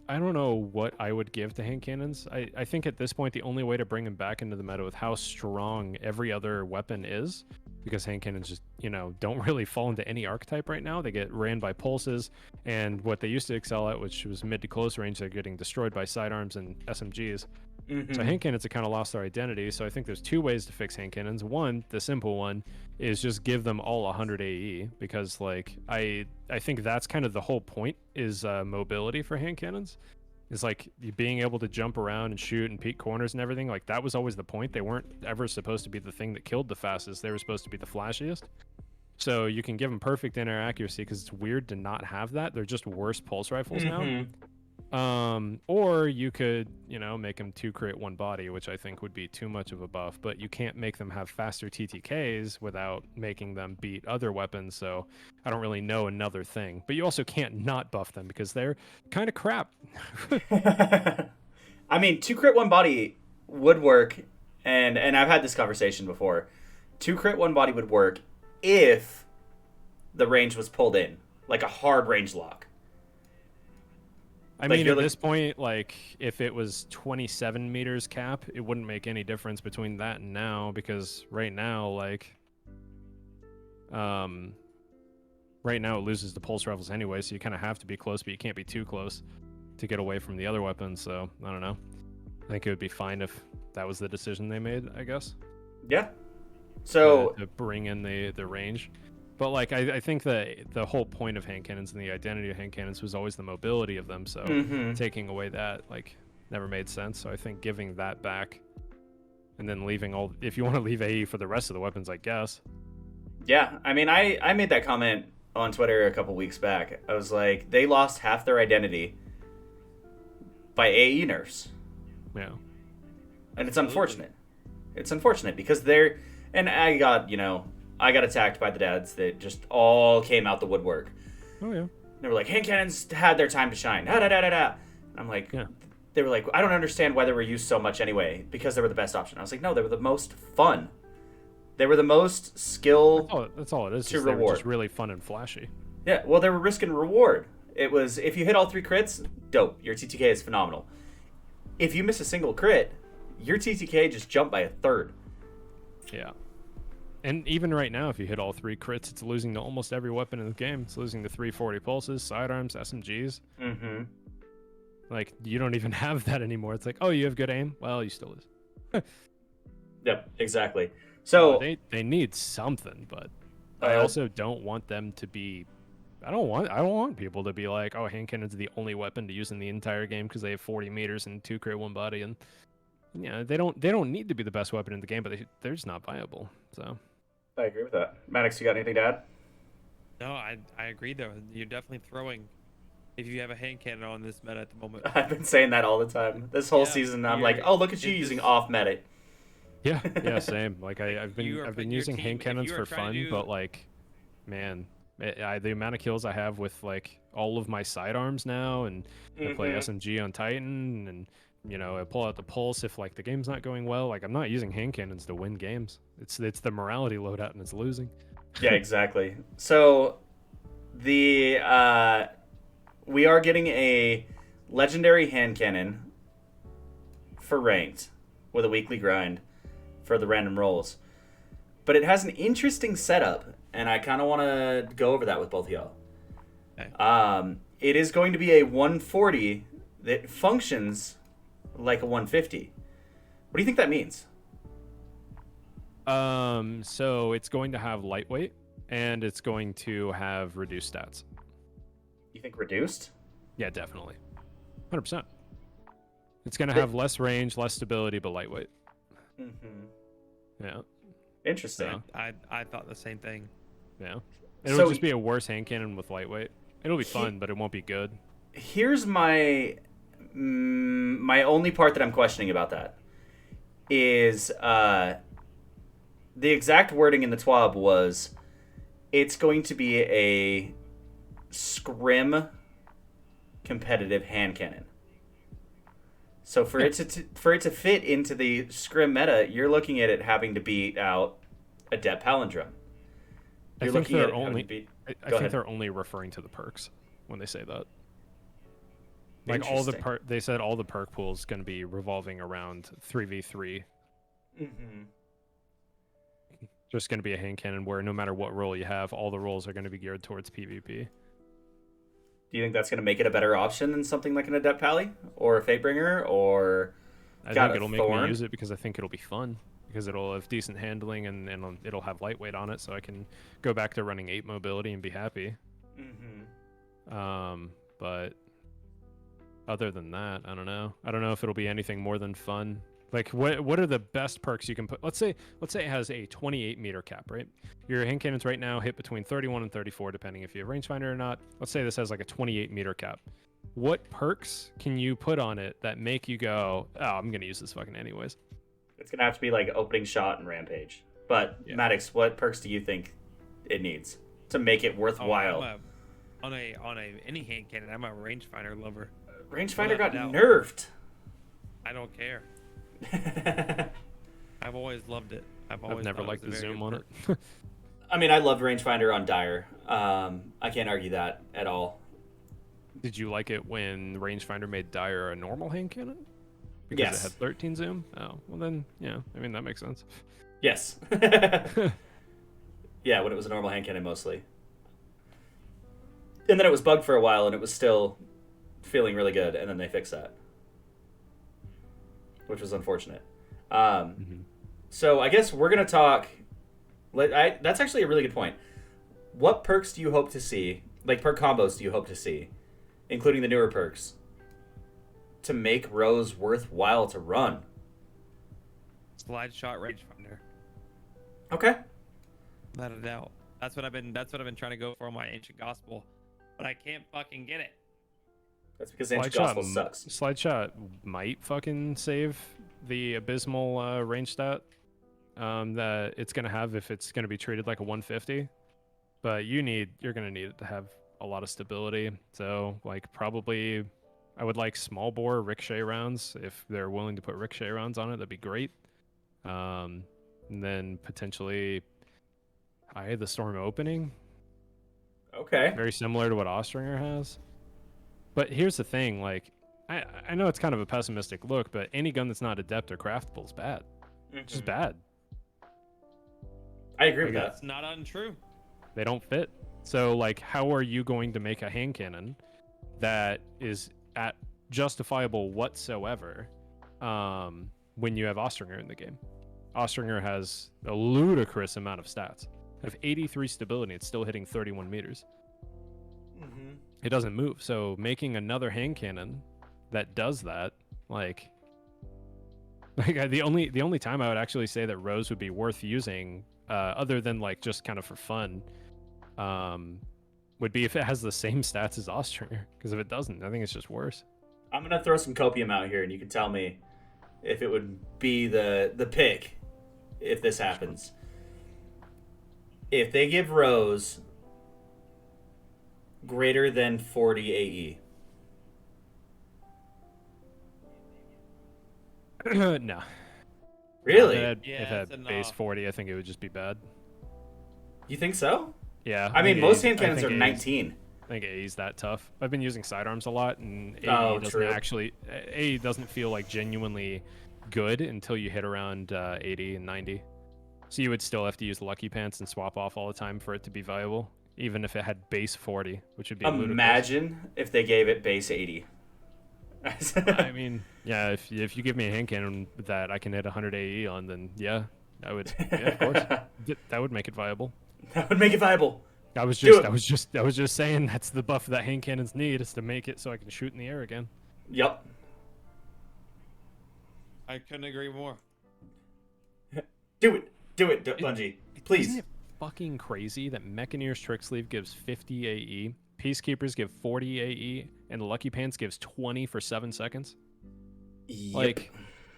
Speaker 2: don't know what I would give to hand cannons. I think at this point the only way to bring them back into the meta with how strong every other weapon is, because hand cannons just don't really fall into any archetype right now. They get ran by pulses, and what they used to excel at, which was mid to close range, they're getting destroyed by sidearms and SMGs. So hand cannons have kind of lost their identity. So I think there's 2 ways to fix hand cannons. One, the simple one, is just give them all 100 AE, because like I think that's kind of the whole point is mobility for hand cannons. Is like you being able to jump around and shoot and peek corners and everything. Like that was always the point. They weren't ever supposed to be the thing that killed the fastest. They were supposed to be the flashiest. So you can give them perfect inner accuracy because it's weird to not have that. They're just worse pulse rifles now. Or you could, make them 2 crit 1 body, which I think would be too much of a buff, but you can't make them have faster TTKs without making them beat other weapons, so I don't really know another thing. But you also can't not buff them because they're kind of crap.
Speaker 1: I mean, 2 crit 1 body would work, and I've had this conversation before. 2 crit 1 body would work if the range was pulled in, like a hard range lock.
Speaker 2: I mean, at this point, like, if it was 27 meters cap, it wouldn't make any difference between that and now, because right now, like, right now it loses the pulse rifles anyway, so you kind of have to be close, but you can't be too close to get away from the other weapons, so, I don't know. I think it would be fine if that was the decision they made, I guess.
Speaker 1: Yeah. So...
Speaker 2: To bring in the range. But, like, I think the whole point of hand cannons and the identity of hand cannons was always the mobility of them, so taking away that, like, never made sense. So I think giving that back and then leaving all... If you want to leave AE for the rest of the weapons, I guess.
Speaker 1: Yeah, I mean, I made that comment on Twitter a couple weeks back. I was like, they lost half their identity by AE nerfs.
Speaker 2: Yeah.
Speaker 1: And it's unfortunate. It's unfortunate because they're... And I got attacked by the dads that just all came out the woodwork.
Speaker 2: Oh, yeah.
Speaker 1: They were like, hand cannons had their time to shine. Da, da, da, da, da. And I'm like, They were like, I don't understand why they were used so much anyway, because they were the best option. I was like, no, they were the most fun. They were the most skill.
Speaker 2: That's all it is.
Speaker 1: To
Speaker 2: they
Speaker 1: reward.
Speaker 2: Were just really fun and flashy.
Speaker 1: Yeah, well, they were risk and reward. It was, if you hit all 3 crits, dope. Your TTK is phenomenal. If you miss a single crit, your TTK just jumped by a third.
Speaker 2: Yeah. And even right now, if you hit all 3 crits, it's losing to almost every weapon in the game. It's losing to 340 pulses, sidearms, SMGs.
Speaker 1: Mm-hmm.
Speaker 2: Like, you don't even have that anymore. It's like, oh, you have good aim? Well, you still lose.
Speaker 1: Yep, exactly. So
Speaker 2: they need something, but I also don't want them to be... I don't want people to be like, oh, hand cannon's the only weapon to use in the entire game because they have 40 meters and 2 crit 1 body, and they don't need to be the best weapon in the game, but they're just not viable. So
Speaker 1: I agree with that. Maddox, you got anything to add?
Speaker 3: No, I agree though. You're definitely throwing if you have a hand cannon on this meta at the moment.
Speaker 1: I've been saying that all the time. This whole season, I'm like, oh, look at you using off meta.
Speaker 2: Yeah, same. Like I've been using hand cannons for fun, but like, man, the amount of kills I have with like all of my sidearms now, and I play SMG on Titan, and I pull out the pulse if like the game's not going well. Like I'm not using hand cannons to win games. It's the morality loadout and it's losing.
Speaker 1: Yeah, exactly. So we are getting a legendary hand cannon for ranked with a weekly grind for the random rolls. But it has an interesting setup, and I kind of want to go over that with both of y'all. Okay. It is going to be a 140 that functions like a 150. What do you think that means?
Speaker 2: So it's going to have lightweight, and it's going to have reduced stats.
Speaker 1: You think reduced?
Speaker 2: Yeah, definitely. 100%. It's going to have less range, less stability, but lightweight. Yeah.
Speaker 1: Interesting.
Speaker 2: So,
Speaker 3: I thought the same thing.
Speaker 2: Yeah. It'll just be a worse hand cannon with lightweight. It'll be fun, but it won't be good.
Speaker 1: Here's my only part that I'm questioning about that is the exact wording in the TWAB was it's going to be a Scrim competitive hand cannon. So for it to fit into the Scrim meta, you're looking at it having to beat out Adept Palindrome.
Speaker 2: I think they're only referring to the perks when they say that. Like they said all the perk pools going to be revolving around 3v3. Just going to be a hand cannon where no matter what role you have, all the roles are going to be geared towards PvP.
Speaker 1: Do you think that's going to make it a better option than something like an Adept Pally or a Fatebringer or?
Speaker 2: I think it'll make me use it because I think it'll be fun. Because it'll have decent handling and it'll have lightweight on it, so I can go back to running 8 mobility and be happy. But other than that, I don't know. I don't know if it'll be anything more than fun. Like, what are the best perks you can put? Let's say it has a 28 meter cap, right? Your hand cannons right now hit between 31 and 34, depending if you have rangefinder or not. Let's say this has like a 28 meter cap. what perks can you put on it that make you go, oh, I'm gonna use this fucking anyways?
Speaker 1: It's gonna have to be like opening shot and rampage. But
Speaker 2: Yeah.
Speaker 1: Maddox, what perks do you think it needs to make it worthwhile?
Speaker 3: On any hand cannon, I'm a rangefinder lover.
Speaker 1: Rangefinder got
Speaker 3: without a doubt.
Speaker 1: nerfed.
Speaker 3: I don't care. I've always loved it. I've
Speaker 2: never
Speaker 3: thought
Speaker 2: liked
Speaker 3: it was
Speaker 2: the
Speaker 3: a very
Speaker 2: zoom
Speaker 3: good
Speaker 2: on it.
Speaker 3: perk.
Speaker 1: I mean, I loved rangefinder on Dire. I can't argue that at all.
Speaker 2: Did you like it when rangefinder made Dire a normal hand cannon? Because
Speaker 1: Yes.
Speaker 2: it had 13 zoom? Oh, well then, yeah. I mean, that makes sense.
Speaker 1: Yes. Yeah, when it was a normal hand cannon mostly. And then it was bugged for a while, and it was still feeling really good, and then they fixed that, which was unfortunate. So I guess we're gonna talk. That's actually a really good point. What perks do you hope to see? Like perk combos do you hope to see, including the newer perks, to make Rose worthwhile to run?
Speaker 3: Slide shot rangefinder.
Speaker 1: Okay.
Speaker 3: Without a doubt. That's what I've been trying to go for on my ancient gospel, but I can't fucking get it.
Speaker 1: That's because Ancient Gospel sucks.
Speaker 2: Slide shot might fucking save the abysmal range stat that it's gonna have if it's gonna be treated like a 150. But you're gonna need it to have a lot of stability. So like probably I would like small bore ricochet rounds if they're willing to put ricochet rounds on it. That'd be great. And then potentially Eye of the Storm opening.
Speaker 1: Okay.
Speaker 2: Very similar to what Ostringer has. But here's the thing, like, I know it's kind of a pessimistic look, but any gun that's not adept or craftable is bad. It's just bad.
Speaker 1: I agree with that.
Speaker 3: That's not untrue.
Speaker 2: They don't fit. So, like, how are you going to make a hand cannon that is at justifiable whatsoever when you have Ostringer in the game? Ostringer has a ludicrous amount of stats. Of 83 stability, it's still hitting 31 meters. It doesn't move. So making another hand cannon that does that, like the only time I would actually say that Rose would be worth using, other than like just kind of for fun, would be if it has the same stats as Ostringer. Because if it doesn't, I think it's just worse.
Speaker 1: I'm gonna throw some copium out here, and you can tell me if it would be the pick if this happens. If they give Rose greater than 40 AE.
Speaker 2: No.
Speaker 1: Really?
Speaker 2: If
Speaker 3: Yeah,
Speaker 2: it had
Speaker 3: it's enough.
Speaker 2: base 40, I think it would just be bad.
Speaker 1: You think so?
Speaker 2: Yeah.
Speaker 1: I mean,
Speaker 2: think
Speaker 1: most
Speaker 2: AE's
Speaker 1: hand cannons
Speaker 2: I
Speaker 1: are
Speaker 2: think AE's
Speaker 1: 19.
Speaker 2: I think AE's that tough. I've been using sidearms a lot, and AE
Speaker 1: Oh,
Speaker 2: doesn't
Speaker 1: true.
Speaker 2: actually. AE doesn't feel like genuinely good until you hit around 80 and 90. So you would still have to use Lucky Pants and swap off all the time for it to be viable, even if it had base 40, which would be ludicrous.
Speaker 1: Imagine if they gave it base 80.
Speaker 2: I mean, yeah, if you give me a hand cannon that I can hit 100 AE on, then yeah, I would. Yeah, of course, that would make it viable.
Speaker 1: That would make it viable.
Speaker 2: I was
Speaker 1: Do
Speaker 2: just saying that's the buff that hand cannons need, is to make it so I can shoot in the air again.
Speaker 1: Yep.
Speaker 3: I couldn't agree more.
Speaker 1: Do it, Bungie. Please.
Speaker 2: Isn't it fucking crazy that Mechaneer's Trick Sleeve gives 50 AE, Peacekeepers give 40 AE, and Lucky Pants gives 20 for 7 seconds?
Speaker 1: Yep.
Speaker 2: Like,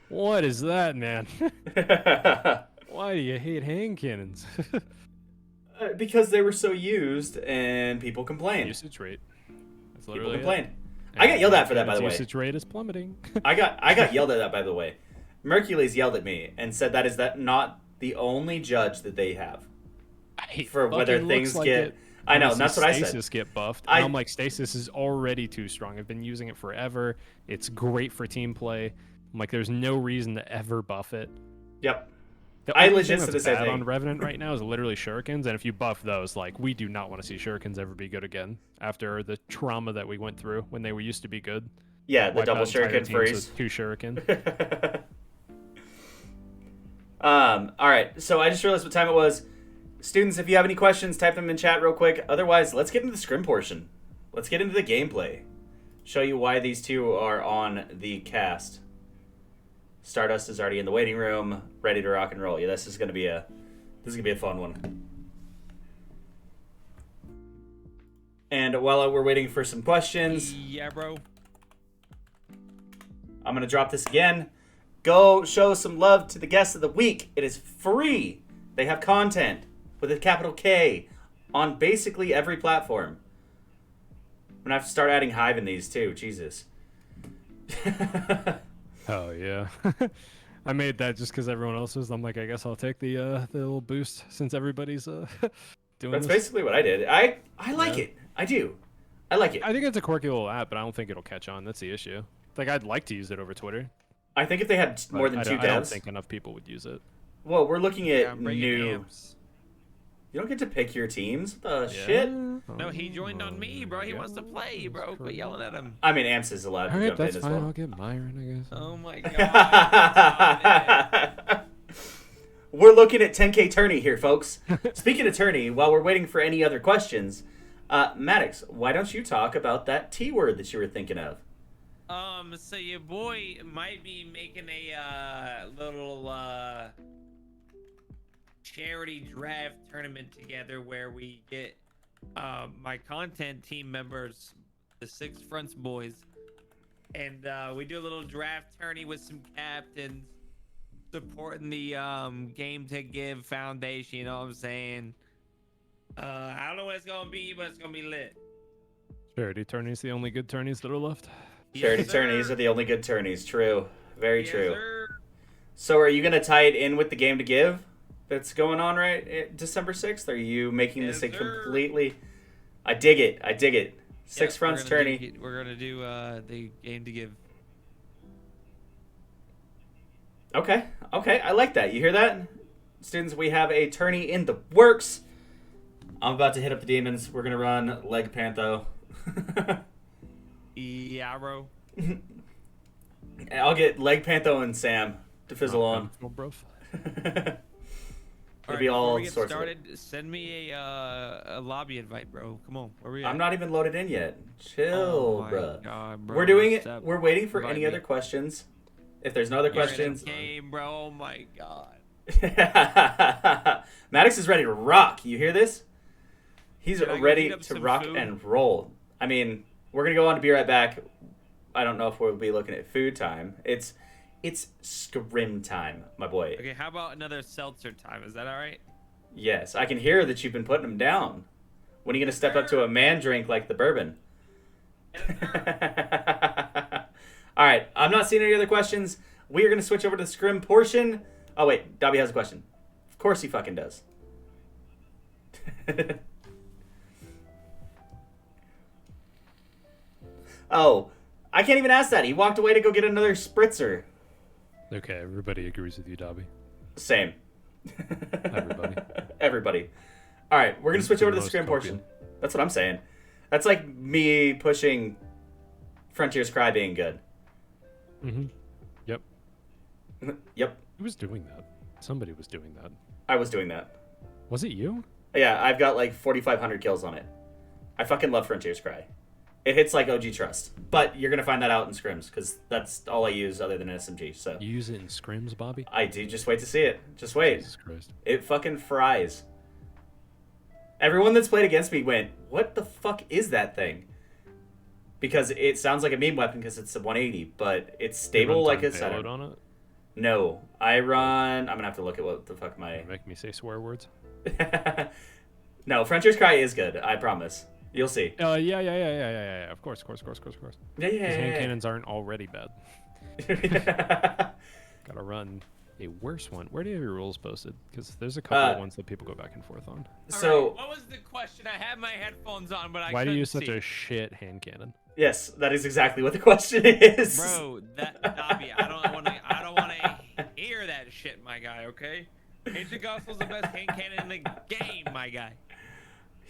Speaker 2: what is that, man? Why do you hate hand cannons?
Speaker 1: Because they were so used and people complained.
Speaker 2: Usage rate. That's
Speaker 1: People
Speaker 2: literally it.
Speaker 1: complained. I got yelled at for that, by the way.
Speaker 2: Usage rate is plummeting.
Speaker 1: I got yelled at that, by the way. Mercules yelled at me and said that is not the only judge that they have for whether things get. I know, and that's what I said.
Speaker 2: Stasis get buffed. And I'm like, Stasis is already too strong. I've been using it forever. It's great for team play. I'm like, there's no reason to ever buff it.
Speaker 1: Yep.
Speaker 2: The
Speaker 1: I
Speaker 2: only
Speaker 1: legit
Speaker 2: thing
Speaker 1: said the
Speaker 2: that's
Speaker 1: same
Speaker 2: bad
Speaker 1: thing.
Speaker 2: on Revenant right now is literally shurikens, and if you buff those, like, we do not want to see shurikens ever be good again after the trauma that we went through when they were used to be good.
Speaker 1: Yeah, the
Speaker 2: Wipe
Speaker 1: double
Speaker 2: out entire
Speaker 1: shuriken
Speaker 2: teams
Speaker 1: freeze.
Speaker 2: with 2 shuriken.
Speaker 1: All right, so I just realized what time it was. Students, if you have any questions, type them in chat real quick. Otherwise, let's get into the scrim portion. Let's get into the gameplay. Show you why these two are on the cast. Stardust is already in the waiting room, ready to rock and roll. Yeah, this is gonna be a fun one. And while we're waiting for some questions,
Speaker 3: Yeah, bro.
Speaker 1: I'm going to drop this again. Go show some love to the guest of the week. It is free. They have content with a capital K on basically every platform. I'm going to have to start adding Hive in these too. Jesus.
Speaker 2: Oh, yeah. I made that just because everyone else was. I'm like, I guess I'll take the little boost since everybody's doing
Speaker 1: That's
Speaker 2: this.
Speaker 1: basically what I did. I like it. I do. I like it.
Speaker 2: I think it's a quirky little app, but I don't think it'll catch on. That's the issue. Like, I'd like to use it over Twitter.
Speaker 1: I think if they had more than 2 devs.
Speaker 2: I don't think enough people would use it.
Speaker 1: Well, we're looking at
Speaker 3: bring
Speaker 1: new.
Speaker 3: Amps.
Speaker 1: You don't get to pick your teams. What the shit?
Speaker 3: No, he joined on me, bro. He wants to play, bro. Quit yelling at him.
Speaker 1: I mean, Amps is allowed to
Speaker 2: All right,
Speaker 1: jump in
Speaker 2: that's
Speaker 1: as
Speaker 2: fine.
Speaker 1: well.
Speaker 2: I'll get Myron, I guess.
Speaker 3: Oh my god.
Speaker 1: We're looking at 10K tourney here, folks. Speaking of tourney, while we're waiting for any other questions, Maddox, why don't you talk about that T word that you were thinking of?
Speaker 3: So your boy might be making a little charity draft tournament together where we get my content team members, the Six Fronts boys, and we do a little draft tourney with some captains supporting the Game to Give Foundation. You know what I'm saying? I don't know what it's gonna be, but it's gonna be lit.
Speaker 2: Charity tourneys, the only good tourneys that are left.
Speaker 1: Charity
Speaker 3: Yes,
Speaker 1: tourneys
Speaker 3: sir.
Speaker 1: are the only good tourneys. True. Very
Speaker 3: Yes,
Speaker 1: true.
Speaker 3: sir.
Speaker 1: So are you going to tie it in with the Game to Give that's going on December 6th? Are you making this a
Speaker 3: Yes, sir.
Speaker 1: completely... I dig it. I dig it. Six
Speaker 3: Yep,
Speaker 1: Fronts tourney.
Speaker 3: We're gonna do the Game to Give.
Speaker 1: Okay. Okay. I like that. You hear that? Students, we have a tourney in the works. I'm about to hit up the demons. We're going to run Leg Pantho.
Speaker 3: Yeah, bro.
Speaker 1: I'll get Leg Pantho and Sam to fizzle on.
Speaker 2: No, bruv.
Speaker 1: It'll be all
Speaker 3: before we get
Speaker 1: sorts
Speaker 3: started, send me a lobby invite, bro. Come on, where we at?
Speaker 1: I'm not even loaded in yet. Chill,
Speaker 3: Oh my
Speaker 1: bruh.
Speaker 3: God, bro.
Speaker 1: We're doing it.
Speaker 3: Stop.
Speaker 1: We're waiting for
Speaker 3: Invite
Speaker 1: any
Speaker 3: me.
Speaker 1: other questions. If there's no other
Speaker 3: You're in
Speaker 1: questions,
Speaker 3: a game, bro. Oh my God.
Speaker 1: Maddox is ready to rock. You hear this? He's
Speaker 3: Can I go
Speaker 1: ready
Speaker 3: heat up
Speaker 1: to
Speaker 3: some
Speaker 1: rock
Speaker 3: food?
Speaker 1: and roll. I mean, we're gonna go on to be right back. I don't know if we'll be looking at food time. It's scrim time, my boy.
Speaker 3: Okay, how about another seltzer time? Is that all right?
Speaker 1: Yes, I can hear that you've been putting them down. When are you gonna step up to a man drink like the bourbon? All right, I'm not seeing any other questions. We are gonna switch over to the scrim portion. Oh wait, Dobby has a question. Of course he fucking does. Oh, I can't even ask that. He walked away to go get another spritzer.
Speaker 2: Okay, everybody agrees with you, Dobby.
Speaker 1: Same.
Speaker 2: Everybody.
Speaker 1: Everybody. All right, we're gonna switch over to the
Speaker 2: Most
Speaker 1: scrim portion.
Speaker 2: copium.
Speaker 1: That's what I'm saying. That's like me pushing Frontier's Cry being good.
Speaker 2: Mm-hmm. Yep.
Speaker 1: Yep,
Speaker 2: Who was doing that? Somebody was doing that.
Speaker 1: I was doing that.
Speaker 2: Was it you?
Speaker 1: Yeah, I've got like 4,500 kills on it. I fucking love Frontier's Cry. It hits like OG Trust, but you're gonna find that out in scrims because that's all I use other than SMG. So
Speaker 2: You use it in scrims, Bobby?
Speaker 1: I do. Just wait to see it. Just wait.
Speaker 2: Jesus Christ.
Speaker 1: It fucking fries. Everyone that's played against me went, "What the fuck is that thing?" Because it sounds like a meme weapon because it's a 180, but it's stable like a
Speaker 2: payload
Speaker 1: setup.
Speaker 2: on it?
Speaker 1: No, I run. I'm gonna have to look at what the fuck my.
Speaker 2: Make me say swear words.
Speaker 1: No, Frontier's Cry is good. I promise. You'll see.
Speaker 2: Yeah. Of course.
Speaker 1: Yeah,
Speaker 2: Because
Speaker 1: yeah,
Speaker 2: hand
Speaker 1: yeah.
Speaker 2: cannons aren't already bad.
Speaker 1: yeah.
Speaker 2: Gotta run a worse one. Where do you have your rules posted? Because there's a couple of ones that people go back and forth on.
Speaker 1: So
Speaker 3: All right, what was the question? I had my headphones on, but I
Speaker 2: Why do you
Speaker 3: couldn't
Speaker 2: use such
Speaker 3: see.
Speaker 2: a shit hand cannon?
Speaker 1: yes, that is exactly what the question is.
Speaker 3: Bro, that Dobby, I don't want to hear that shit, my guy. Okay, Ancient Gospel's the best hand cannon in the game, my guy.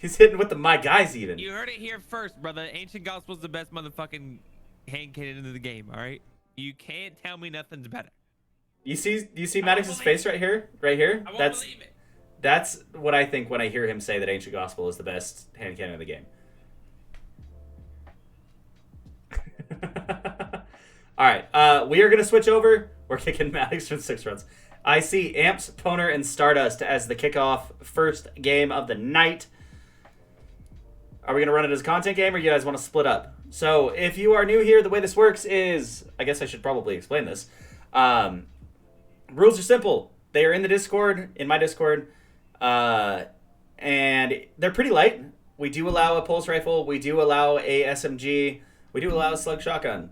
Speaker 1: He's hitting with the my guys even.
Speaker 3: You heard it here first, brother. Ancient Gospel's the best motherfucking hand cannon in the game. All right, you can't tell me nothing's better.
Speaker 1: You see
Speaker 3: won't
Speaker 1: Maddox's
Speaker 3: believe
Speaker 1: face right here? Right here?
Speaker 3: I won't believe it.
Speaker 1: That's what I think when I hear him say that Ancient Gospel is the best hand cannon in the game. All right, we are going to switch over. We're kicking Maddox from 6 runs. I see Amps, Toner, and Stardust as the kickoff first game of the night. Are we going to run it as a content game, or you guys want to split up? So if you are new here, the way this works is, I guess I should probably explain this. Rules are simple. They are in the Discord, in my Discord, and they're pretty light. We do allow a pulse rifle. We do allow a SMG. We do allow a slug shotgun.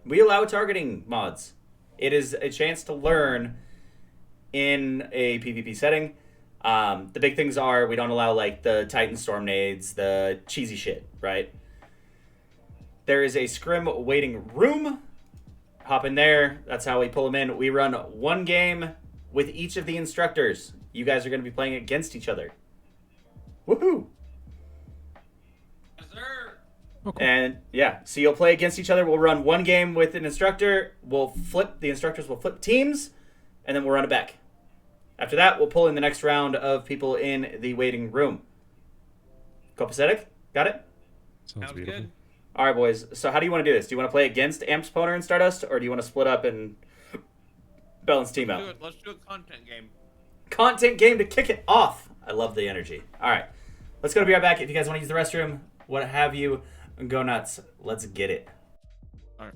Speaker 1: We allow targeting mods. It is a chance to learn in a PvP setting. The big things are we don't allow like the Titan Storm nades, the cheesy shit, right? There is a Scrim waiting room. Hop in there. That's how we pull them in. We run one game with each of the instructors. You guys are going to be playing against each other. Woohoo!
Speaker 3: Yes, sir.
Speaker 2: Oh, cool.
Speaker 1: And yeah, so you'll play against each other. We'll run one game with an instructor. The instructors will flip teams, and then we'll run it back. After that, we'll pull in the next round of people in the waiting room. Copacetic? Got it?
Speaker 3: Sounds
Speaker 2: beautiful.
Speaker 3: good.
Speaker 1: All right, boys. So how do you want to do this? Do you want to play against Amp Spawner and Stardust, or do you want to split up and balance team out?
Speaker 3: Let's do a content game.
Speaker 1: Content game to kick it off. I love the energy. All right. Let's go to be right back. If you guys want to use the restroom, what have you, go nuts. Let's get it.
Speaker 3: All right.